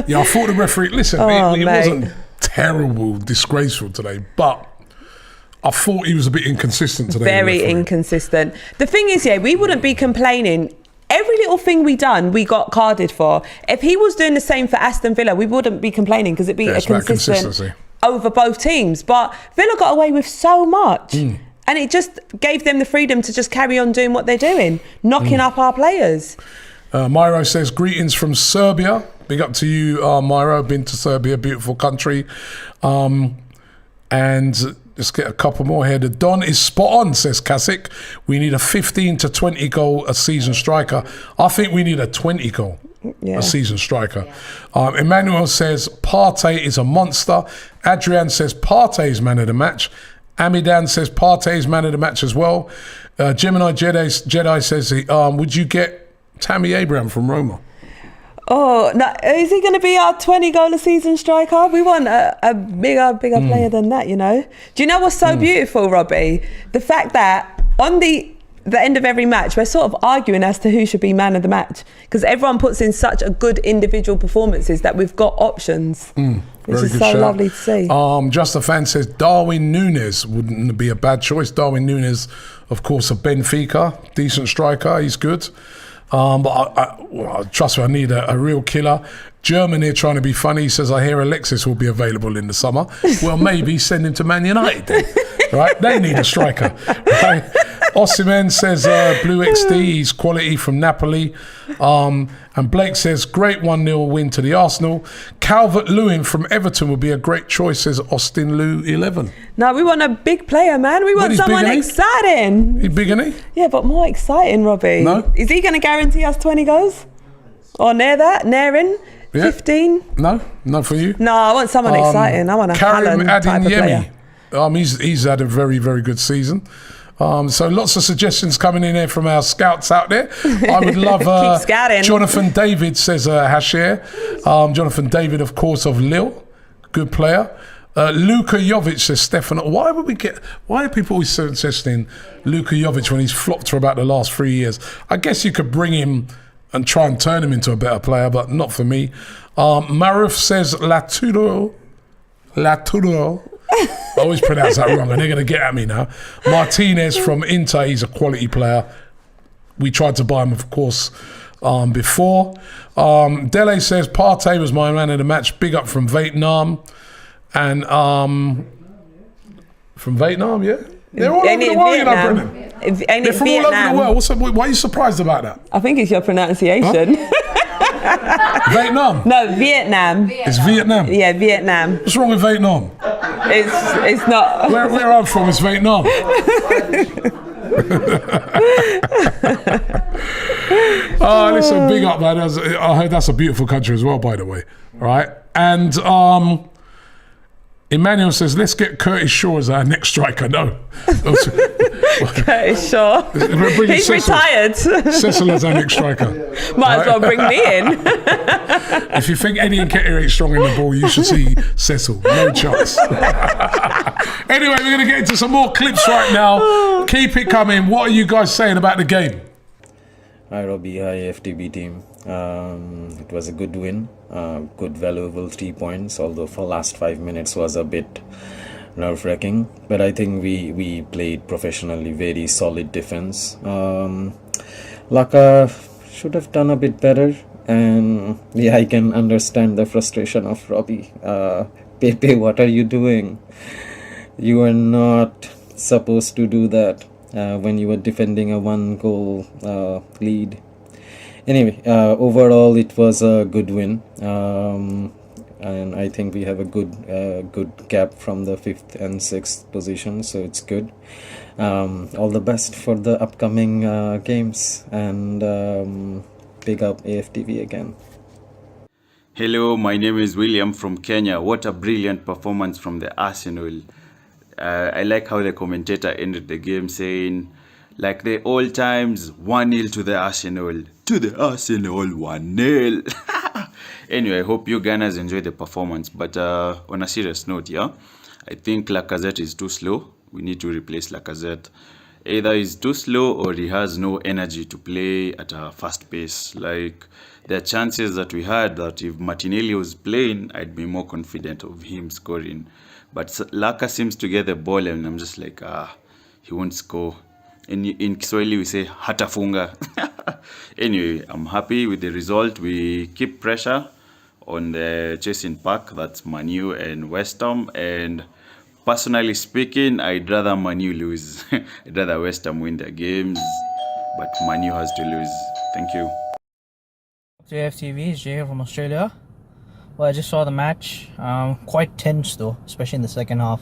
Yeah, I thought the referee, listen, it wasn't terrible, disgraceful today, but I thought he was a bit inconsistent today. Very inconsistent. The thing is, we wouldn't be complaining. Every little thing we done, we got carded for. If he was doing the same for Aston Villa, we wouldn't be complaining because it'd be a consistent over both teams. But Villa got away with so much. And it just gave them the freedom to just carry on doing what they're doing, knocking up our players. Myro says, greetings from Serbia. Big up to you, Myro. Been to Serbia, beautiful country. And let's get a couple more here. The Don is spot on, says Kasich. We need a 15 to 20 goal a season striker. I think we need a 20 goal a season striker. Emmanuel says Partey is a monster. Adrian says Partey's man of the match. Amidan says Partey's man of the match as well. Gemini Jedi says, would you get Tammy Abraham from Roma? Oh, no, is he going to be our 20 goal a season striker? We want a bigger player than that, you know. Do you know what's so beautiful, Robbie? The fact that on the end of every match, we're sort of arguing as to who should be man of the match because everyone puts in such a good individual performances that we've got options, which is so lovely to see. Just a fan says Darwin Núñez wouldn't be a bad choice. Darwin Núñez, of course, of Benfica, decent striker, he's good. But trust me, I need a real killer. German here trying to be funny. He says, I hear Alexis will be available in the summer. Well, maybe send him to Man United then, right? They need a striker, right? Osimhen says, Blue XD, he's quality from Napoli. And Blake says, great 1-0 win to the Arsenal. Calvert-Lewin from Everton would be a great choice, says Austin Lou 11. No, we want a big player, man. We want someone exciting. He's big, isn't he? Yeah, but more exciting, Robbie. No? Is he going to guarantee us 20 goals? Or near that? Nearing? 15? No, not for you. No, I want someone exciting. I want a Haaland type of player. He's had a very, very good season. So lots of suggestions coming in here from our scouts out there. I would love Keep scouting. Jonathan David, says Hashir. Jonathan David, of course, of Lille. Good player. Luka Jovic, says Stefan. Why are people always suggesting Luka Jovic when he's flopped for about the last 3 years? I guess you could bring him and try and turn him into a better player, but not for me. Maruf says Laturo. I always pronounce that wrong and they're going to get at me now. Martinez from Inter, he's a quality player. We tried to buy him, of course, before. Dele says Partey was my man of the match. Big up from Vietnam. And From Vietnam, yeah. They're all Ain't over it the world, you know, Vietnam? Brennan. Ain't They're it from all over Vietnam? the world. Why are you surprised about that? I think it's your pronunciation. Vietnam? No, Vietnam. It's Vietnam? Yeah, Vietnam. What's wrong with Vietnam? It's not. Where I'm from is Vietnam. Oh, listen, big up, man. I heard that's a beautiful country as well, by the way. Right? And Emmanuel says, let's get Curtis Shaw as our next striker. No. Curtis Shaw. He's retired. Cecil as our next striker. Might as well bring me in. If you think Eddie and Nketiah ain't strong in the ball, you should see Cecil. No chance. Anyway, we're going to get into some more clips right now. Keep it coming. What are you guys saying about the game? Hi Robbie, hi AFTV team. It was a good win, good valuable 3 points, although for last 5 minutes was a bit nerve-wracking. But I think we played professionally, very solid defense. Laka should have done a bit better, and yeah, I can understand the frustration of Robbie. Pepe, what are you doing? You are not supposed to do that. When you were defending a 1-goal lead. Anyway, overall it was a good win, and I think we have a good gap from the 5th and 6th position, so it's good. All the best for the upcoming games, and big up AFTV again. Hello, my name is William from Kenya. What a brilliant performance from the Arsenal. I like how the commentator ended the game saying, like the old times, 1-0 to the Arsenal. To the Arsenal, 1-0. Anyway, I hope you Gunners enjoyed the performance. But on a serious note, yeah, I think Lacazette is too slow. We need to replace Lacazette. Either he's too slow or he has no energy to play at a fast pace. Like, there are chances that we had that if Martinelli was playing, I'd be more confident of him scoring. But Laka seems to get the ball and I'm just like, he won't score. In Kiswahili we say hatafunga. Anyway, I'm happy with the result. We keep pressure on the chasing pack. That's Man U and West Ham. And personally speaking, I'd rather Man U lose. I'd rather West Ham win their games. But Man U has to lose. Thank you. AFTV, Jay here from Australia. Well, I just saw the match. Quite tense though, especially in the second half.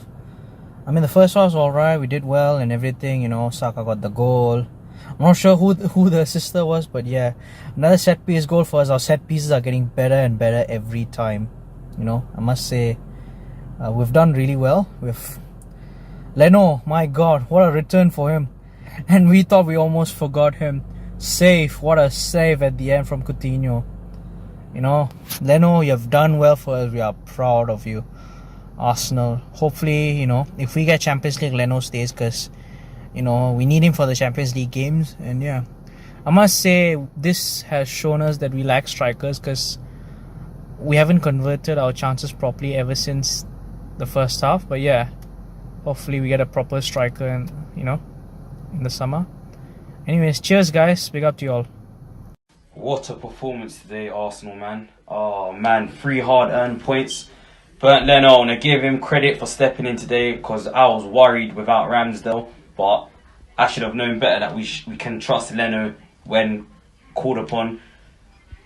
I mean, the first half was alright. We did well and everything. You know, Saka got the goal. I'm not sure who the assister was, but yeah, another set piece goal for us. Our set pieces are getting better and better every time. You know, I must say, we've done really well with Leno. My God, what a return for him! And we thought we almost forgot him. Save! What a save at the end from Coutinho. You know, Leno, you've done well for us. We are proud of you. Arsenal, hopefully, you know, if we get Champions League, Leno stays because, you know, we need him for the Champions League games. And yeah, I must say this has shown us that we lack strikers because we haven't converted our chances properly ever since the first half. But yeah, hopefully we get a proper striker and, you know, in the summer. Anyways, cheers guys, big up to you all. What a performance today, Arsenal, man. Oh, man, 3 hard-earned points. But Leno, I want to give him credit for stepping in today because I was worried without Ramsdale. But I should have known better that we can trust Leno when called upon.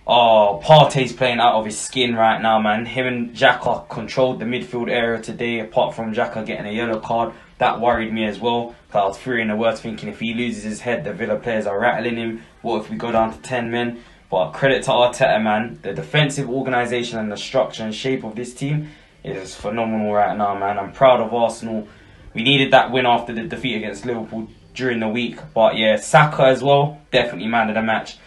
Oh, Partey's playing out of his skin right now, man. Him and Xhaka controlled the midfield area today, apart from Xhaka getting a yellow card. That worried me as well. I was fearing the worst, thinking if he loses his head, the Villa players are rattling him. What if we go down to 10 men? But credit to Arteta, man. The defensive organisation and the structure and shape of this team is phenomenal right now, man. I'm proud of Arsenal. We needed that win after the defeat against Liverpool during the week. But yeah, Saka as well, definitely man of the match.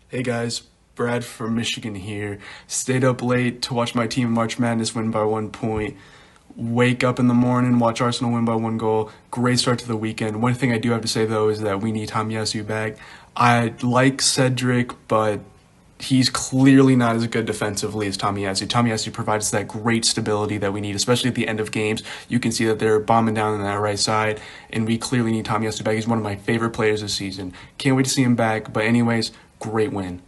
Hey guys, Brad from Michigan here. Stayed up late to watch my team March Madness win by 1 point. Wake up in the morning, watch Arsenal win by 1 goal. Great start to the weekend. One thing I do have to say though is that we need Tomiyasu back. I like Cedric, but he's clearly not as good defensively as Tomiyasu. Tomiyasu provides that great stability that we need, especially at the end of games. You can see that they're bombing down on that right side, and we clearly need Tomiyasu back. He's one of my favorite players this season. Can't wait to see him back, but anyways, great win.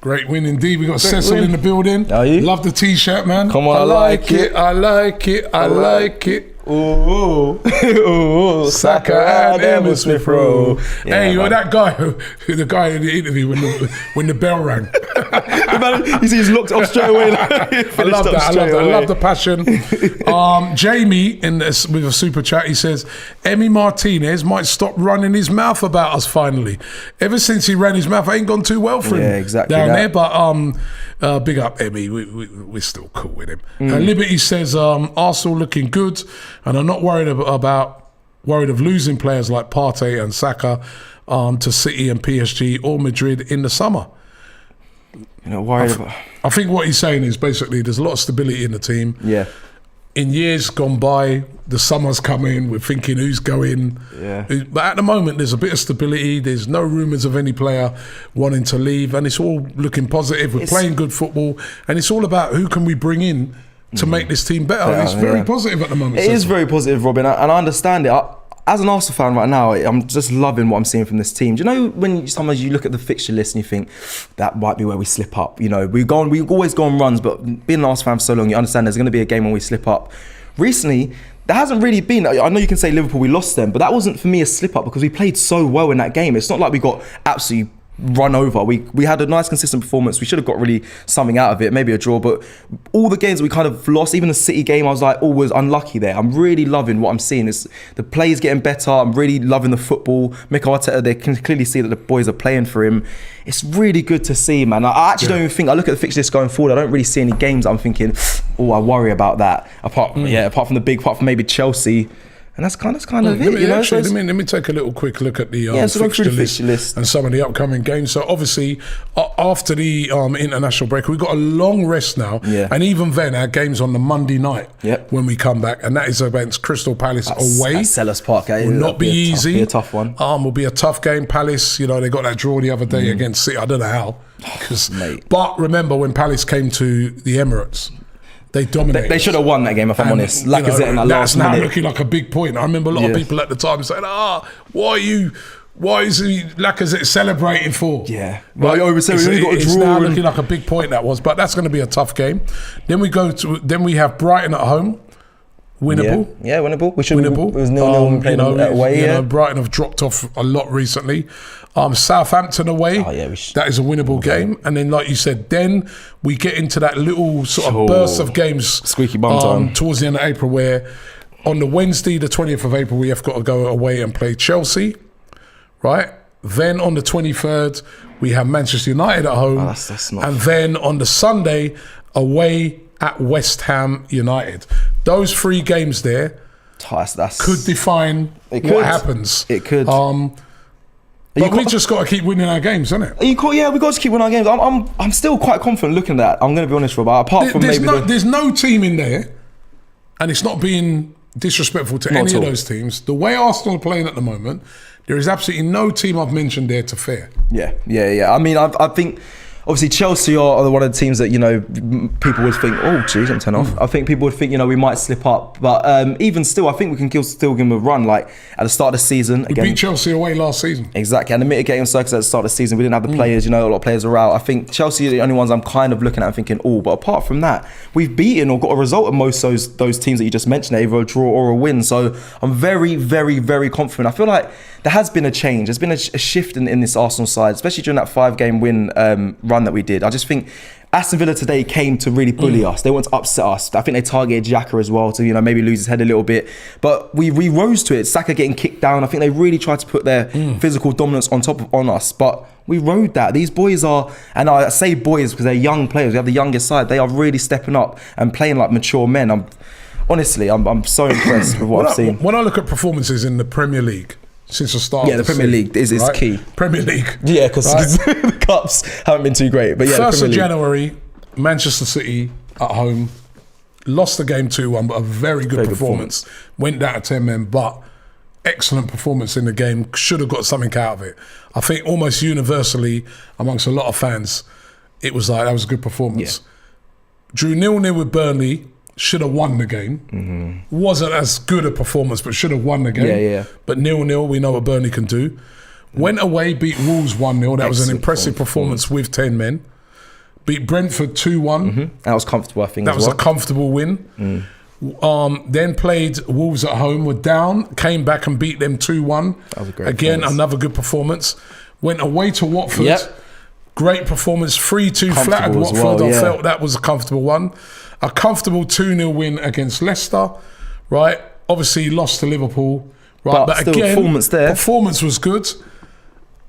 Great win indeed. We got Cecil in the building. Are you? Love the t-shirt, man. Come on, I like it. I like it. I like it. Ooh, ooh, Saka and Emma Smith Rowe. Yeah, hey, you're man. that guy, the guy in the interview when the bell rang. You see, he's looked up straight away. I love that. I love the passion. Jamie with a super chat, he says, Emi Martinez might stop running his mouth about us finally. Ever since he ran his mouth, it ain't gone too well for him. Yeah, exactly down that. there. But big up Emi. We're still cool with him. Liberty says Arsenal looking good, and I'm not worried of losing players like Partey and Saka to City and PSG or Madrid in the summer. You're not worried about... I think what he's saying is basically there's a lot of stability in the team. Yeah. In years gone by, the summer's coming, we're thinking who's going. Yeah. But at the moment, there's a bit of stability. There's no rumours of any player wanting to leave, and it's all looking positive. We're playing good football, and it's all about who can we bring in to make this team better. It's very positive at the moment. It is very positive, Robin, and I understand it. As an Arsenal fan right now, I'm just loving what I'm seeing from this team. Do you know when sometimes you look at the fixture list and you think that might be where we slip up? You know, we always go on runs, but being an Arsenal fan for so long, you understand there's going to be a game when we slip up. Recently, there hasn't really been. I know you can say Liverpool, we lost them, but that wasn't for me a slip up because we played so well in that game. It's not like we got absolutely run over. We had a nice consistent performance. We should have got really something out of it, maybe a draw, but all the games we kind of lost, even the City game, I was like always unlucky there. I'm really loving what I'm seeing. It's the play's getting better. I'm really loving the football. Mikel Arteta, they can clearly see that the boys are playing for him. It's really good to see, man. I actually don't even think, I look at the fixture list going forward, I don't really see any games I'm thinking, oh, I worry about that. Apart from maybe Chelsea. And that's kind of it, you know. Let me take a little quick look at the fixture list and some of the upcoming games. So obviously, after the international break, we've got a long rest now, and even then, our game's on the Monday night when we come back, and that is against Crystal Palace away. At Sellers Park, will not be easy. Be a tough one. Will be a tough game. Palace, you know, they got that draw the other day against City. I don't know how, but remember when Palace came to the Emirates. They dominated. They should have won that game, if I'm honest. Lacazette in that last minute. That's now looking like a big point. I remember a lot of people at the time saying, why is Lacazette celebrating for? Yeah. Right? We only got a It's draw. now looking like a big point that was, but that's going to be a tough game. Then we have Brighton at home. Winnable. Yeah, winnable. Winnable. It was 0-0 playing away. Brighton have dropped off a lot recently. Southampton away. That is a winnable game. And then, like you said, then we get into that little sort of burst of games. Squeaky bum time. Towards the end of April, where on the Wednesday, the 20th of April, we have got to go away and play Chelsea. Right? Then on the 23rd, we have Manchester United at home. That's not... And then on the Sunday, away at West Ham United. Those 3 games there could define what happens. It could. But we just got to keep winning our games, isn't it? We got to keep winning our games. I'm still quite confident looking at that. I'm going to be honest, Rob. Apart from there's no team in there, and it's not being disrespectful to any of those teams. The way Arsenal are playing at the moment, there is absolutely no team I've mentioned there to fare. Yeah. I mean, I think obviously Chelsea are one of the teams that, you know, people would think, oh, geez, I'm turn off. I think people would think, you know, we might slip up. But even still, I think we can still give them a run. Like at the start of the season. We beat Chelsea away last season. Exactly. And the mitigating circumstances at the start of the season, we didn't have the players, you know, a lot of players are out. I think Chelsea are the only ones I'm kind of looking at and thinking, oh, but apart from that, we've beaten or got a result of most of those teams that you just mentioned, either a draw or a win. So I'm very, very, very confident. I feel like there has been a change. There's been a shift in this Arsenal side, especially during that 5-game win run that we did. I just think Aston Villa today came to really bully us. They want to upset us. I think they targeted Xhaka as well to, you know, maybe lose his head a little bit. But we rose to it. Saka getting kicked down. I think they really tried to put their physical dominance on us. But we rode that. These boys are, and I say boys because they're young players. We have the youngest side. They are really stepping up and playing like mature men. I'm so impressed with what I've seen. When I look at performances in the Premier League, since the start, the Premier League is key. Premier League, because the cups haven't been too great. But 1st of January, Manchester City at home lost the game 2-1, but a very good performance. Went down to 10 men, but excellent performance in the game. Should have got something out of it. I think almost universally amongst a lot of fans, it was like that was a good performance. Drew 0-0 with Burnley. Should have won the game. Wasn't as good a performance, but should have won the game. But 0-0, we know what Burnley can do. Went away, beat Wolves 1-0. That was an impressive performance with 10 men. beat Brentford 2-1. That was comfortable, I think. That as was well. a comfortable win. Then played Wolves at home, were down, came back and beat them 2-1. That was a great Again, performance. another good performance. Went away to Watford. Yep. Great performance. 3-2 flattered Comfortable as Watford. well, I yeah. felt that was a comfortable one. A comfortable 2-0 win against Leicester. Right. Obviously lost to Liverpool. Right. But still, again, performance there. Performance was good.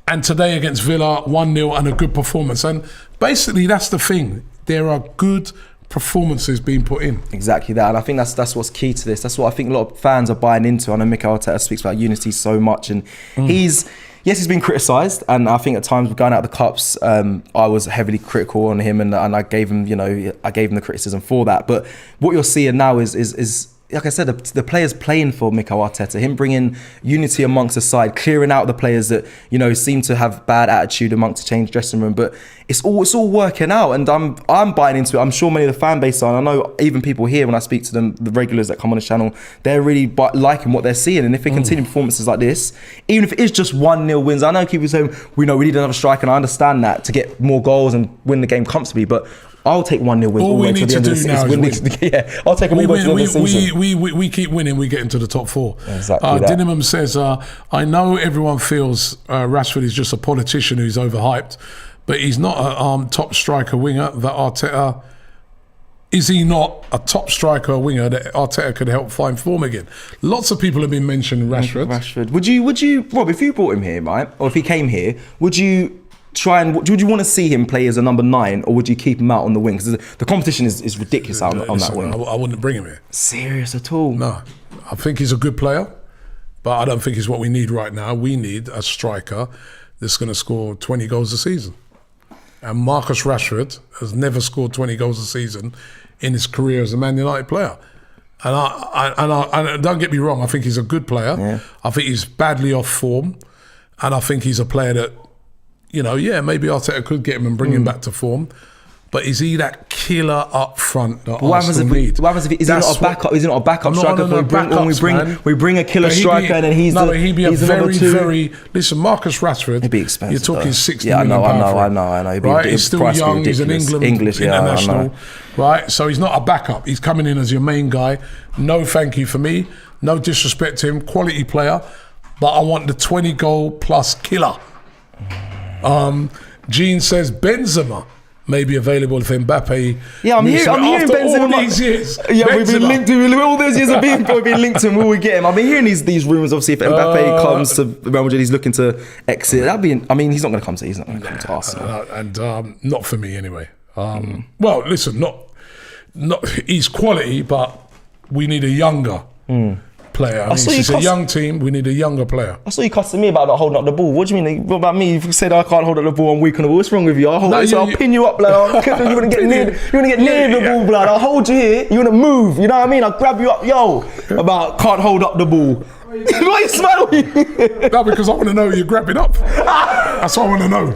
And today against Villa, 1-0 and a good performance. And basically that's the thing. There are good performances being put in. Exactly that, and I think that's what's key to this. That's what I think a lot of fans are buying into. I know Mikel Arteta speaks about unity so much, and he's been criticised, and I think at times going out of the cups, I was heavily critical on him, and I gave him, the criticism for that. But what you're seeing now is like I said, the players playing for Mikel Arteta, him bringing unity amongst the side, clearing out the players that seem to have bad attitude amongst the change dressing room. But it's all working out, and I'm buying into it. I'm sure many of the fan base are. And I know even people here, when I speak to them, the regulars that come on the channel, they're really liking what they're seeing. And if they continue performances like this, even if it is just 1-0 wins, I know people saying we need another striker, and I understand that to get more goals and win the game comfortably, but I'll take 1-0 wins all the way to the end of the season. Yeah, I'll take them all the way to the end of the season. We keep winning, we get into the top four. Exactly that. Dinham says, I know everyone feels Rashford is just a politician who's overhyped, but he's not a top striker winger that Arteta... Is he not a top striker winger that Arteta could help find form again? Lots of people have been mentioning Rashford. Would you, Rob, if you brought him here, right, or if he came here, would you would you want to see him play as a number 9, or would you keep him out on the wing? Because the competition is ridiculous on that wing. I wouldn't bring him here. Serious at all? No. I think he's a good player, but I don't think he's what we need right now. We need a striker that's going to score 20 goals a season. And Marcus Rashford has never scored 20 goals a season in his career as a Man United player. And I don't get me wrong, I think he's a good player. Yeah. I think he's badly off form. And I think he's a player that, maybe Arteta could get him and bring him back to form. But is he that killer up front that Arsenal need? What happens if is he not a backup? Is he not a backup striker? We bring a killer striker, and then he's he'd be a very very. Listen, Marcus Rashford. He'd be expensive. You're talking 60 yeah, million I know. Right, he's still young. He's an English international. Right, so he's not a backup. He's coming in as your main guy. No, thank you for me. No disrespect to him. Quality player, but I want the 20 goal plus killer. Gene says Benzema may be available if Mbappe. Yeah, I'm hearing Benzema. All these years, yeah, we've been linked to all those years of being linked to him. Will we get him? I've been hearing these rumours. Obviously, if Mbappe comes to Real Madrid, he's looking to exit. He's not going to come to Arsenal, and not for me anyway. Well, listen, not he's quality, but we need a younger player. It's a young team. We need a younger player. I saw you cussing me about not holding up the ball. What do you mean? What about me? If you said I can't hold up the ball, I'm weak on the ball. What's wrong with you? I'll pin you up, blood. You want to get near? You want to get near the ball, blood? I'll hold you here. You want to move? You know what I mean? I'll grab you up, about can't hold up the ball. Why are you smiling? No, because I want to know you're grabbing up. That's what I want to know.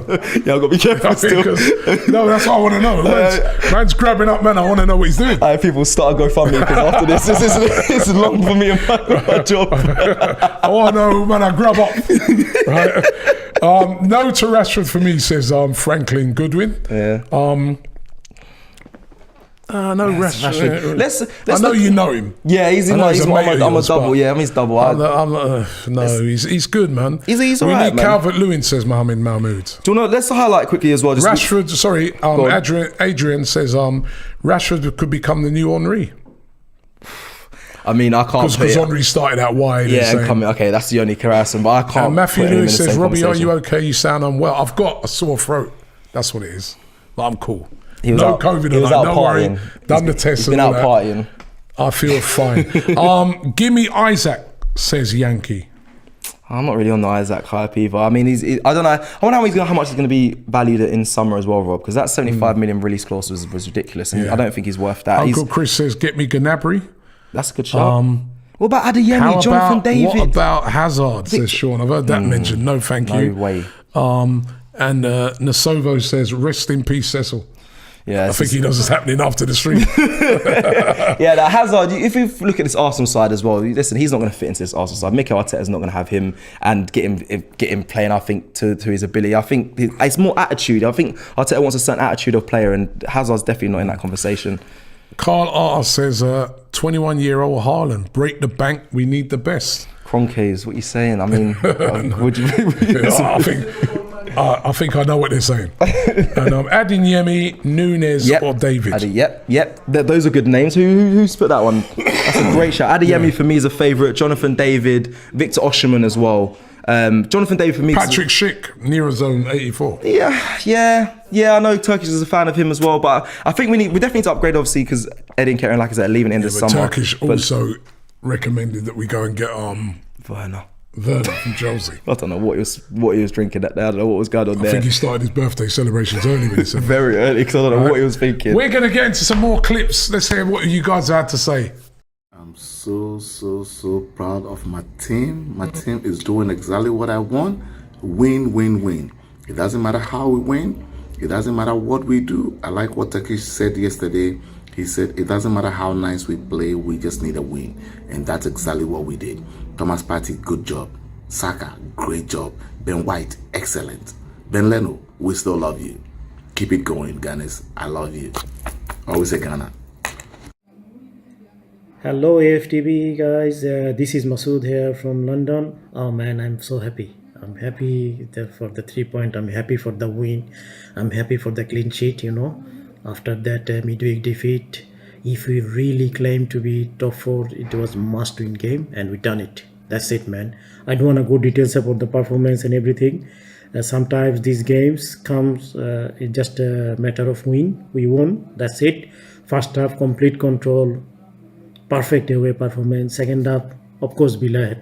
Yeah, I've got to be careful still. No, that's what I want to know. Man's grabbing up, man. I want to know what he's doing. People start to go GoFundMe because after this is long for me and my job. I want to know, man, I grab up. Right? No to Rashford for me, says Franklin Goodwin. Yeah. No, Rashford. Let's I know you know him. Yeah, I'm a double. Yeah, I'm his double. He's good, man. He's all right, man. We need Calvert-Lewin, says Mohamed Mahmoud. Do you know? Let's highlight quickly as well. Rashford. Adrian says Rashford could become the new Henry. I mean, I can't because Henry started out wide. Yeah, okay, that's the only comparison. But I can't. Matthew Lewis says, "Robbie, are you okay? You sound unwell." I've got a sore throat. That's what it is. But I'm cool. No COVID or that. No worry. Done the test. He's been out partying. I feel fine. Gimme Isaac, says Yankee. I'm not really on the Isaac hype either. I mean, I don't know. I wonder how much he's going to be valued in summer as well, Rob, because that 75 million release clause was ridiculous, and I don't think he's worth that. Uncle Chris says, "Get me Gnabry." That's a good shot. What about Adeyemi, Jonathan David? What about Hazard, says Sean. I've heard that mentioned. No, thank you. No way. And Nasovo says, "Rest in peace, Cecil." Yeah, I think he knows what's happening after the stream. Yeah, that Hazard, if you look at this Arsenal side as well, listen, he's not going to fit into this Arsenal side. Mikel Arteta's not going to have him and get him playing, I think, to his ability. I think it's more attitude. I think Arteta wants a certain attitude of player, and Hazard's definitely not in that conversation. Carl R says, 21-year-old Haaland, break the bank, we need the best. Cronkes, what are you saying? I mean, would you... I think I know what they're saying. And Adeyemi, Nunes, or David. Yep. Those are good names. Who's put that one? That's a great shout. Adeyemi for me is a favourite. Jonathan David, Victor Osimhen as well. Jonathan David for me. Patrick Schick, Neurozone 84. Yeah. I know Turkish is a fan of him as well, but I think we definitely need to upgrade, obviously, because Eddie and Karen, like I said, are leaving in the summer. Turkish also recommended that we go and get Werner from Chelsea. I don't know what he was drinking that day. I don't know what was going on there. I think he started his birthday celebrations early when he said very early, because I don't know what he was thinking. We're going to get into some more clips. Let's hear what you guys had to say. I'm so proud of my team. My team is doing exactly what I want. Win. It doesn't matter how we win. It doesn't matter what we do. I like what Turkish said yesterday. He said, it doesn't matter how nice we play, we just need a win. And that's exactly what we did. Thomas Partey, good job. Saka, great job. Ben White, excellent. Ben Leno, we still love you. Keep it going, Gunners. I love you. Always a Ghana. Hello AFTV guys, this is Masood here from London. Oh man, I'm so happy. I'm happy for the 3 point. I'm happy for the win. I'm happy for the clean sheet, After that midweek defeat, if we really claim to be top 4, it was must-win game, and we done it. That's it, man. I don't want to go details about the performance and everything. Sometimes these games comes it's just a matter of win. We won. That's it. First half, complete control, perfect away performance. Second half, of course, Villa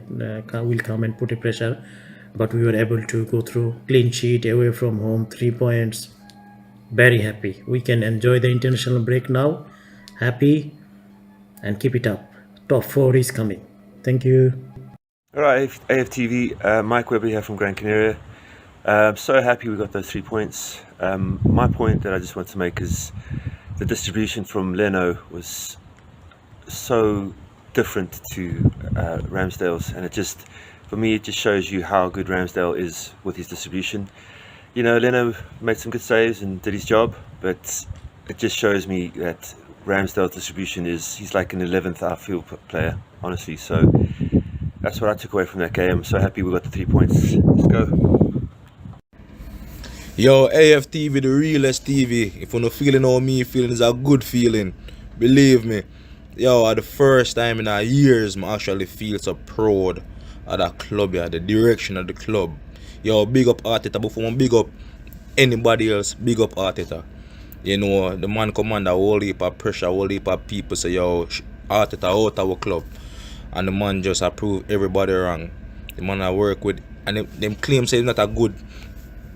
will come and put a pressure, but we were able to go through clean sheet away from home, 3 points. Very happy. We can enjoy the international break now. Happy and keep it up. Top 4 is coming. Thank you. All right, AFTV, Mike Webber here from Gran Canaria. I'm so happy we got those 3 points. My point that I just want to make is the distribution from Leno was so different to Ramsdale's, and for me, it just shows you how good Ramsdale is with his distribution. Leno made some good saves and did his job, but it just shows me that Ramsdale's distribution he's like an 11th outfield player, honestly. So that's what I took away from that game. I'm so happy we got the 3 points. Let's go. Yo, AFTV, the realest TV. If you're not feeling how me feeling, is a good feeling. Believe me. Yo, at the first time in our years, I actually feel so proud of that club, the direction of the club. Yo, big up Arteta. Before I big up anybody else, big up Arteta. The man command a whole heap of pressure, a whole heap of people say, yo, Arteta out our club. And the man just approve everybody wrong. The man I work with, and them claim say he's not a good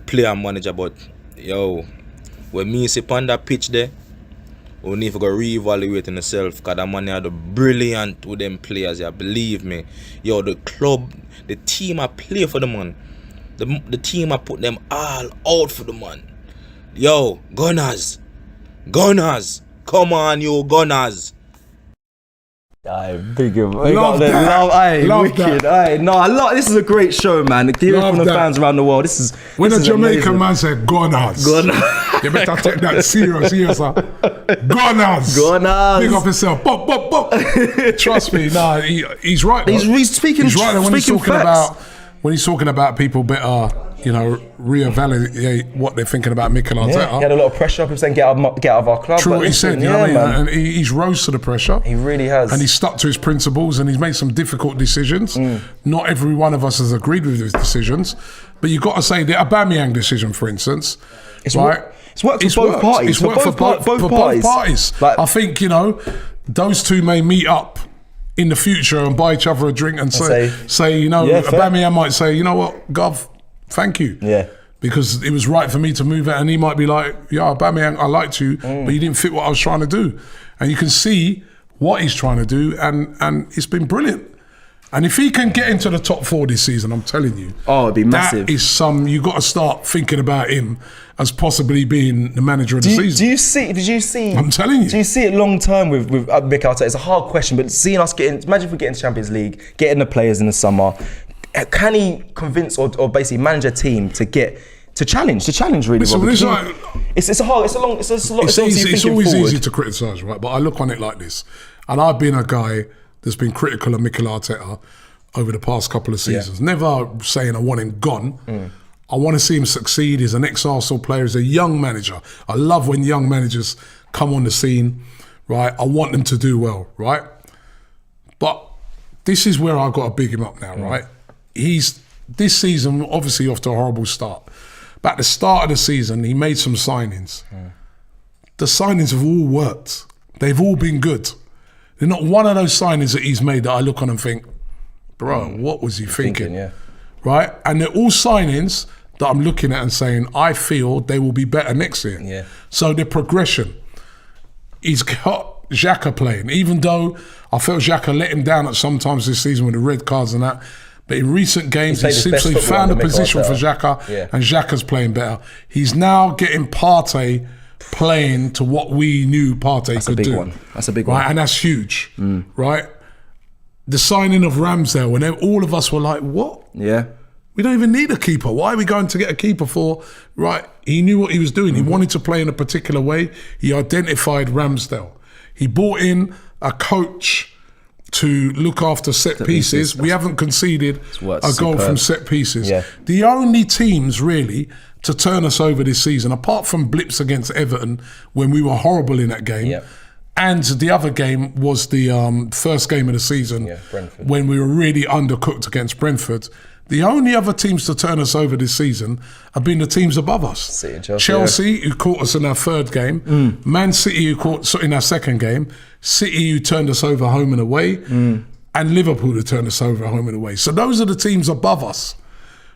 player manager, but yo, when me sit on that pitch there, we need to go reevaluate in yourself, because that man are brilliant with them players, believe me. Yo, the club, the team I play for the man. The team I put them all out for the man. Yo, Gunners, come on, you Gunners. Aye, big him. Love that. Wicked. Aye, no, this is a great show, man. Hear it from the fans around the world. This is when this a is Jamaican amazing. man said Gunners. You better take that serious, Gunners. Big up yourself. Pop. Trust me, he's right. He's speaking. He's right when he's speaking talking facts. about people better, reevaluate what they're thinking about Mikel Arteta. Yeah, he had a lot of pressure up him saying get out of our club. True what he said, and he's rose to the pressure. He really has. And he's stuck to his principles, and he's made some difficult decisions. Not every one of us has agreed with his decisions, but you've got to say the Aubameyang decision, for instance, it's worked for both parties. It's worked for both parties. I think, those two may meet up in the future and buy each other a drink and say Aubameyang might say, you know what, Gov, thank you. Yeah. Because it was right for me to move it, and he might be like, yeah, Aubameyang, I liked you, but you didn't fit what I was trying to do. And you can see what he's trying to do, and it's been brilliant. And if he can get into the top 4 this season, I'm telling you, it'd be massive. That is you got to start thinking about him as possibly being the manager of the season. Did you see? I'm telling you. Do you see it long term with Mikel Arteta? It's a hard question, but seeing us imagine if we get into Champions League, getting the players in the summer, can he convince or basically manage a team to challenge really? Listen, Rob? It's always easy to criticise, right? But I look on it like this, and I've been a guy that's been critical of Mikel Arteta over the past couple of seasons. Never saying I want him gone. I want to see him succeed. He's an ex-Arsenal player. He's a young manager. I love when young managers come on the scene, right? I want them to do well, right? But this is where I've got to big him up now, right? He's, this season, obviously off to a horrible start. But at the start of the season, he made some signings. The signings have all worked. They've all been good. They're not one of those signings that he's made that I look on and think, bro, what was he thinking? Right? And they're all signings that I'm looking at and saying, I feel they will be better next year. So the progression. He's got Xhaka playing, even though I felt Xhaka let him down at some times this season with the red cards and that. But in recent games, he seems to have found a position for Xhaka, and Xhaka's playing better. He's now getting Partey playing to what we knew Partey could do. That's a big right? one. And that's huge, right? The signing of Ramsdale, when all of us were like, what? We don't even need a keeper. Why are we going to get a keeper for? Right, he knew what he was doing. He wanted to play in a particular way. He identified Ramsdale. He brought in a coach to look after set pieces. We haven't conceded a goal from set pieces. The only teams really to turn us over this season, apart from blips against Everton when we were horrible in that game, and the other game was the first game of the season when we were really undercooked against Brentford. The only other teams to turn us over this season have been the teams above us. Chelsea, who caught us in our third game. Man City, who caught us in our second game. City, who turned us over home and away. And Liverpool, who turned us over home and away. So those are the teams above us.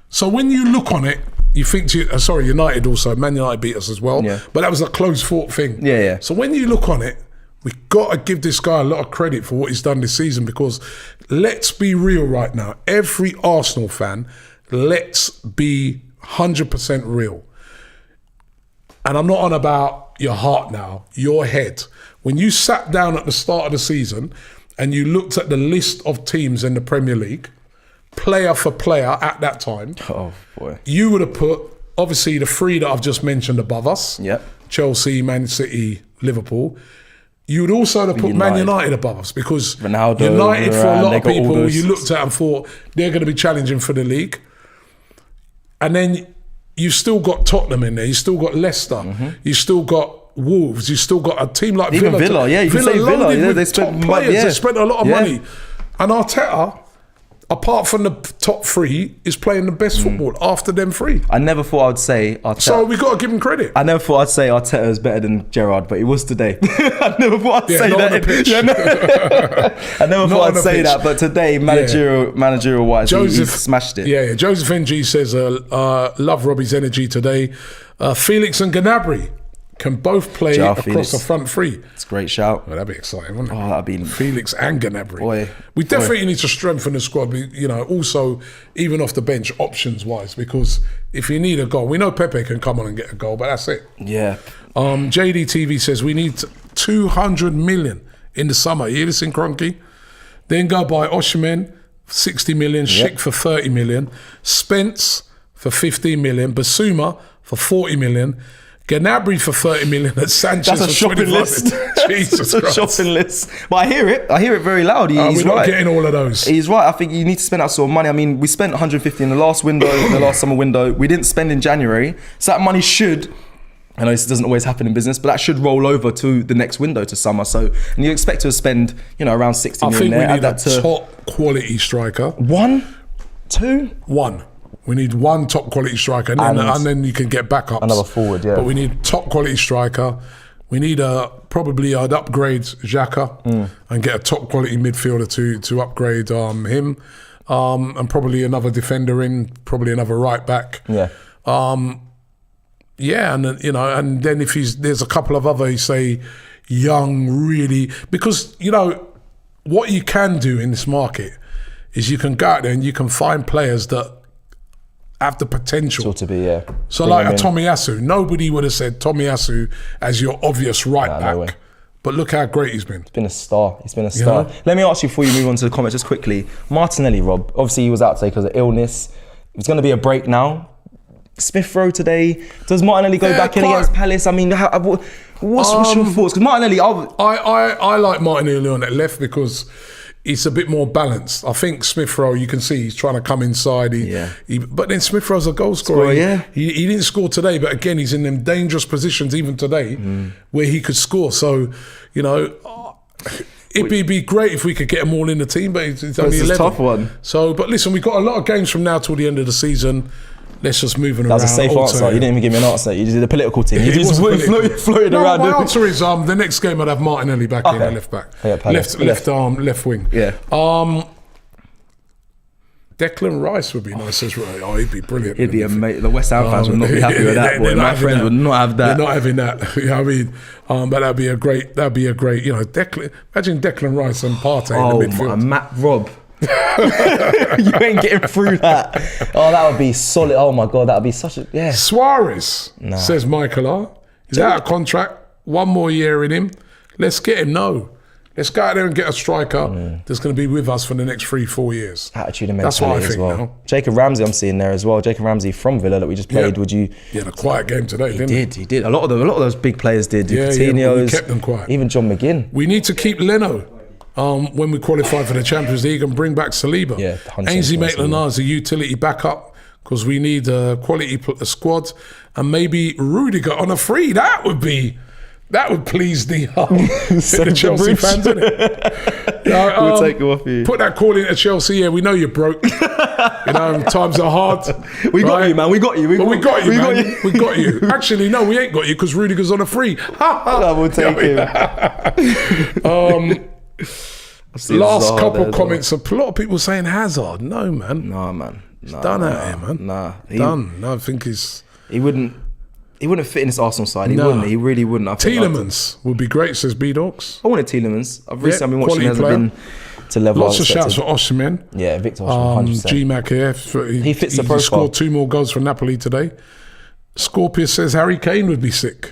So when you look on it, you think United also. Man United beat us as well. But that was a close-fought thing. So when you look on it, we've got to give this guy a lot of credit for what he's done this season, because let's be real right now. Every Arsenal fan, let's be 100% real. And I'm not on about your heart now, your head. When you sat down at the start of the season and you looked at the list of teams in the Premier League, player for player at that time, you would have put, obviously, the three that I've just mentioned above us, Chelsea, Man City, Liverpool. You would also have put Man United above us, because Ronaldo, United, for a lot of people, those... you looked at and thought they're going to be challenging for the league. And then you've still got Tottenham in there, you've still got Leicester, you've still got Wolves, you've still got a team like Even Villa. You can say Villa. They spent players. They spent a lot of money. And Arteta, apart from the top three, is playing the best football after them three. I never thought I'd say Arteta. So we got to give him credit. I never thought I'd say Arteta is better than Gerrard, but it was today. I never thought I'd say not that. on the pitch. I never thought I'd say that, but today, managerial wise, he smashed it. Yeah. Joseph NG says, love Robbie's energy today. Felix and Gnabry can both play across the front three. It's a great shout. Well, that'd be exciting, wouldn't it? Oh, that'd be Felix and Gnabry. We definitely need to strengthen the squad. Also even off the bench, options wise, because if you need a goal, we know Pepe can come on and get a goal, but that's it. JD TV says we need 200 million in the summer. You hear this in Kroenke? Then go buy Osimhen, 60 million, Schick for 30 million, Spence for 15 million, Basuma for 40 million. Gnabry for 30 million and Sanchez That's a for shopping 25 list. Jesus That's a shopping list. But I hear it very loud. He's we're not right. getting all of those. He's right. I think you need to spend that sort of money. I mean, we spent 150 in the last window, the last summer window. We didn't spend in January. So that money should, I know this doesn't always happen in business, but that should roll over to the next window to summer. So, and you expect to spend, around 60 million there. I think we need a top quality striker. One? Two? One. We need one top quality striker, and then you can get backups. Another forward, But we need top quality striker. We need probably I'd upgrade Xhaka and get a top quality midfielder to upgrade him, and probably another defender in, probably another right back. And then if there's a couple of other, say, young, really, because what you can do in this market is you can go out there and you can find players that have the potential to be, yeah. So Bring like them a in. Tomiyasu, nobody would have said Tomiyasu as your obvious right back. No way. But look how great he's been. He's been a star. He's been a star. know? Let me ask you before you move on to the comments just quickly. Martinelli, Rob, obviously he was out today because of illness. It's going to be a break now. Smith Rowe today. Does Martinelli go back in against Palace? I mean, what's your thoughts? Because Martinelli, I like Martinelli on that left because he's a bit more balanced. I think Smith Rowe, you can see he's trying to come inside. But then Smith Rowe's a goal scorer. He didn't score today, but again, he's in them dangerous positions even today where he could score. So, you know, it'd be great if we could get them all in the team, but it's only 11. It's a tough one. So, but listen, we've got a lot of games from now till the end of the season. Let's just move around. that was a safe answer. You didn't even give me an answer. You just did a political team. You just floated around. My answer is the next game I'd have Martinelli back in, the left back. Left arm, left wing. Yeah. Declan Rice would be nice as well. Oh, he'd be brilliant. He'd be amazing. The West Ham fans would not be happy with that. Boy. My friends would not have that. They're not having that. You know what I mean? But that'd be a great. You know, imagine Declan Rice and Partey in the midfield. Matt Rob. You ain't getting through that. Oh, that would be solid. Oh my God, that would be such a Suarez says Michael R. He's out of contract. 1 more year in him. Let's get him. No. Let's go out there and get a striker that's going to be with us for the next 3-4 years. Attitude and That's what I mentality think as well. now. Jacob Ramsey, I'm seeing there as well. Jacob Ramsey from Villa that we just played. Would you? He had a quiet game today, didn't he? He did. A lot of those big players did. But Coutinho's, we kept them quiet. even John McGinn. We need to keep Leno when we qualify for the Champions League and bring back Saliba. Yeah, 100% Ainsley Saliba. Maitland-Niles is a utility backup because we need a quality squad, and maybe Rudiger on a free. That would please the Chelsea fans, isn't it? We'll take it off you. Put that call into Chelsea. Yeah, we know you're broke. You know, times are hard. We got you, man. We got you. We got you. Actually, no, we ain't got you because Rudiger's on a free. We'll take him. Last couple comments. A lot of people saying Hazard. No, man. No, man. He's done out here, man. Done. No, I think he wouldn't fit in this Arsenal side. He No. wouldn't. He really wouldn't. I think Tielemans would be great, says B-Dogs. I wanted Tielemans. I've recently been quality watching. He hasn't been to level. Lots of shouts for Osimhen. Yeah, Victor Osimhen, 100%. G-Mac here. He fits the profile. Scored 2 more goals for Napoli today. Scorpius says Harry Kane would be sick.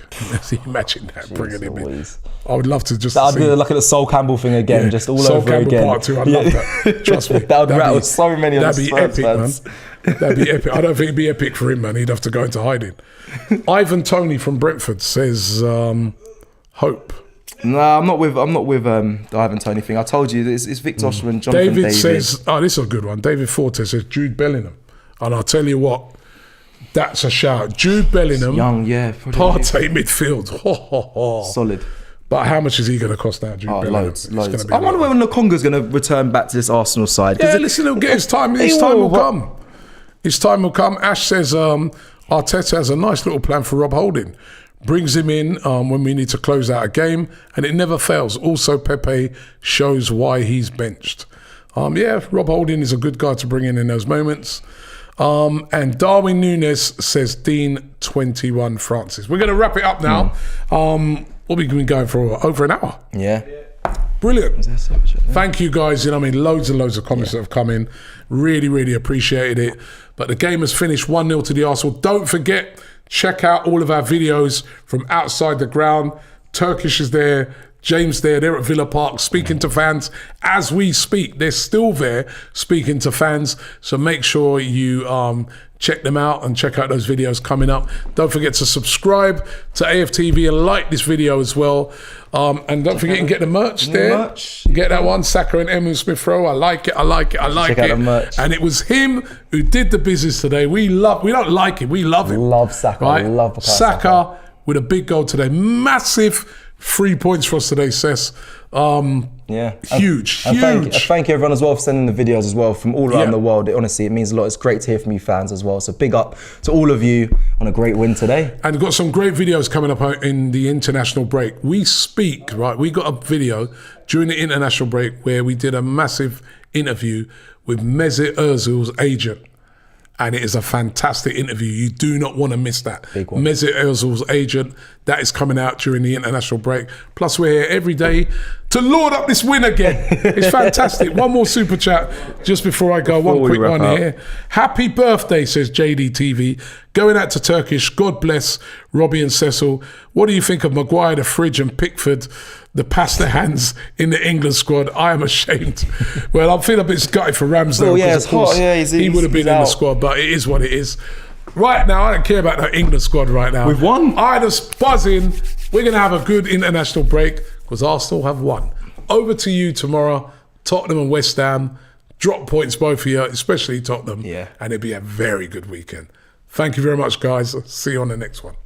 Imagine that, bringing him in. I would love to just I'd see. do like the Sol Campbell thing again, just all Sol over Campbell again. Part 2, I'd love that. Trust me. That would rattle so many of That'd the be Spurs epic, fans. man. That'd be epic. I don't think it'd be epic for him, man. He'd have to go into hiding. Ivan Toney from Brentford says hope. No, I'm not with the Ivan Toney thing. I told you it's Victor Osimhen, Jonathan David. Says, this is a good one. David Forte says Jude Bellingham, and I'll tell you what, that's a shout. Jude Bellingham, young, yeah, Partey midfield, solid. But how much is he going to cost now, Jude Bellingham? Loads. I wonder when Lukonga's going to return back to this Arsenal side. Yeah, listen, he'll get his time. His time will come. His time will come. Ash says Arteta has a nice little plan for Rob Holding. Brings him in when we need to close out a game, and it never fails. Also, Pepe shows why he's benched. Rob Holding is a good guy to bring in those moments. And Darwin Nunes says Dean 21 Francis. We're going to wrap it up now. What have we been going for over an hour? Yeah. Brilliant. Thank you guys. You know what I mean? Loads and loads of comments that have come in. Really, really appreciated it. But the game has finished 1-0 to the Arsenal. Don't forget, check out all of our videos from outside the ground. Turkish is there. James there. They're at Villa Park speaking to fans as we speak. They're still there speaking to fans. So make sure you check them out and check out those videos coming up. Don't forget to subscribe to AFTV and like this video as well. And don't forget you can get the merch there. Get that one, Saka and Emu Smith Rowe. I like it. Check out the merch. And it was him who did the business today. We don't like him. We love him. Love Saka. Right? Love Saka with a big goal today. Massive 3 points for us today, Cess. Huge. Thank you everyone as well for sending the videos as well from all around the world. Honestly, it means a lot. It's great to hear from you fans as well. So big up to all of you on a great win today. And we've got some great videos coming up in the international break. We got a video during the international break where we did a massive interview with Mesut Ozil's agent. And it is a fantastic interview. You do not want to miss that. Big one. Mesut Ozil's agent. That is coming out during the international break. Plus, we're here every day to lord up this win again. It's fantastic. One more super chat just before I go. One quick one here. Happy birthday, says JDTV. Going out to Turkish. God bless Robbie and Cecil. What do you think of Maguire, the Fridge and Pickford, the pasta hands in the England squad? I am ashamed. Well, I feel a bit gutted for Ramsdale. Yeah, because it's hot. Yeah, he would have been in the squad, but it is what it is. Right now, I don't care about the England squad right now. We've won. I'm just buzzing. We're going to have a good international break because Arsenal have won. Over to you tomorrow, Tottenham and West Ham. Drop points, both of you, especially Tottenham. Yeah. And it'll be a very good weekend. Thank you very much, guys. See you on the next one.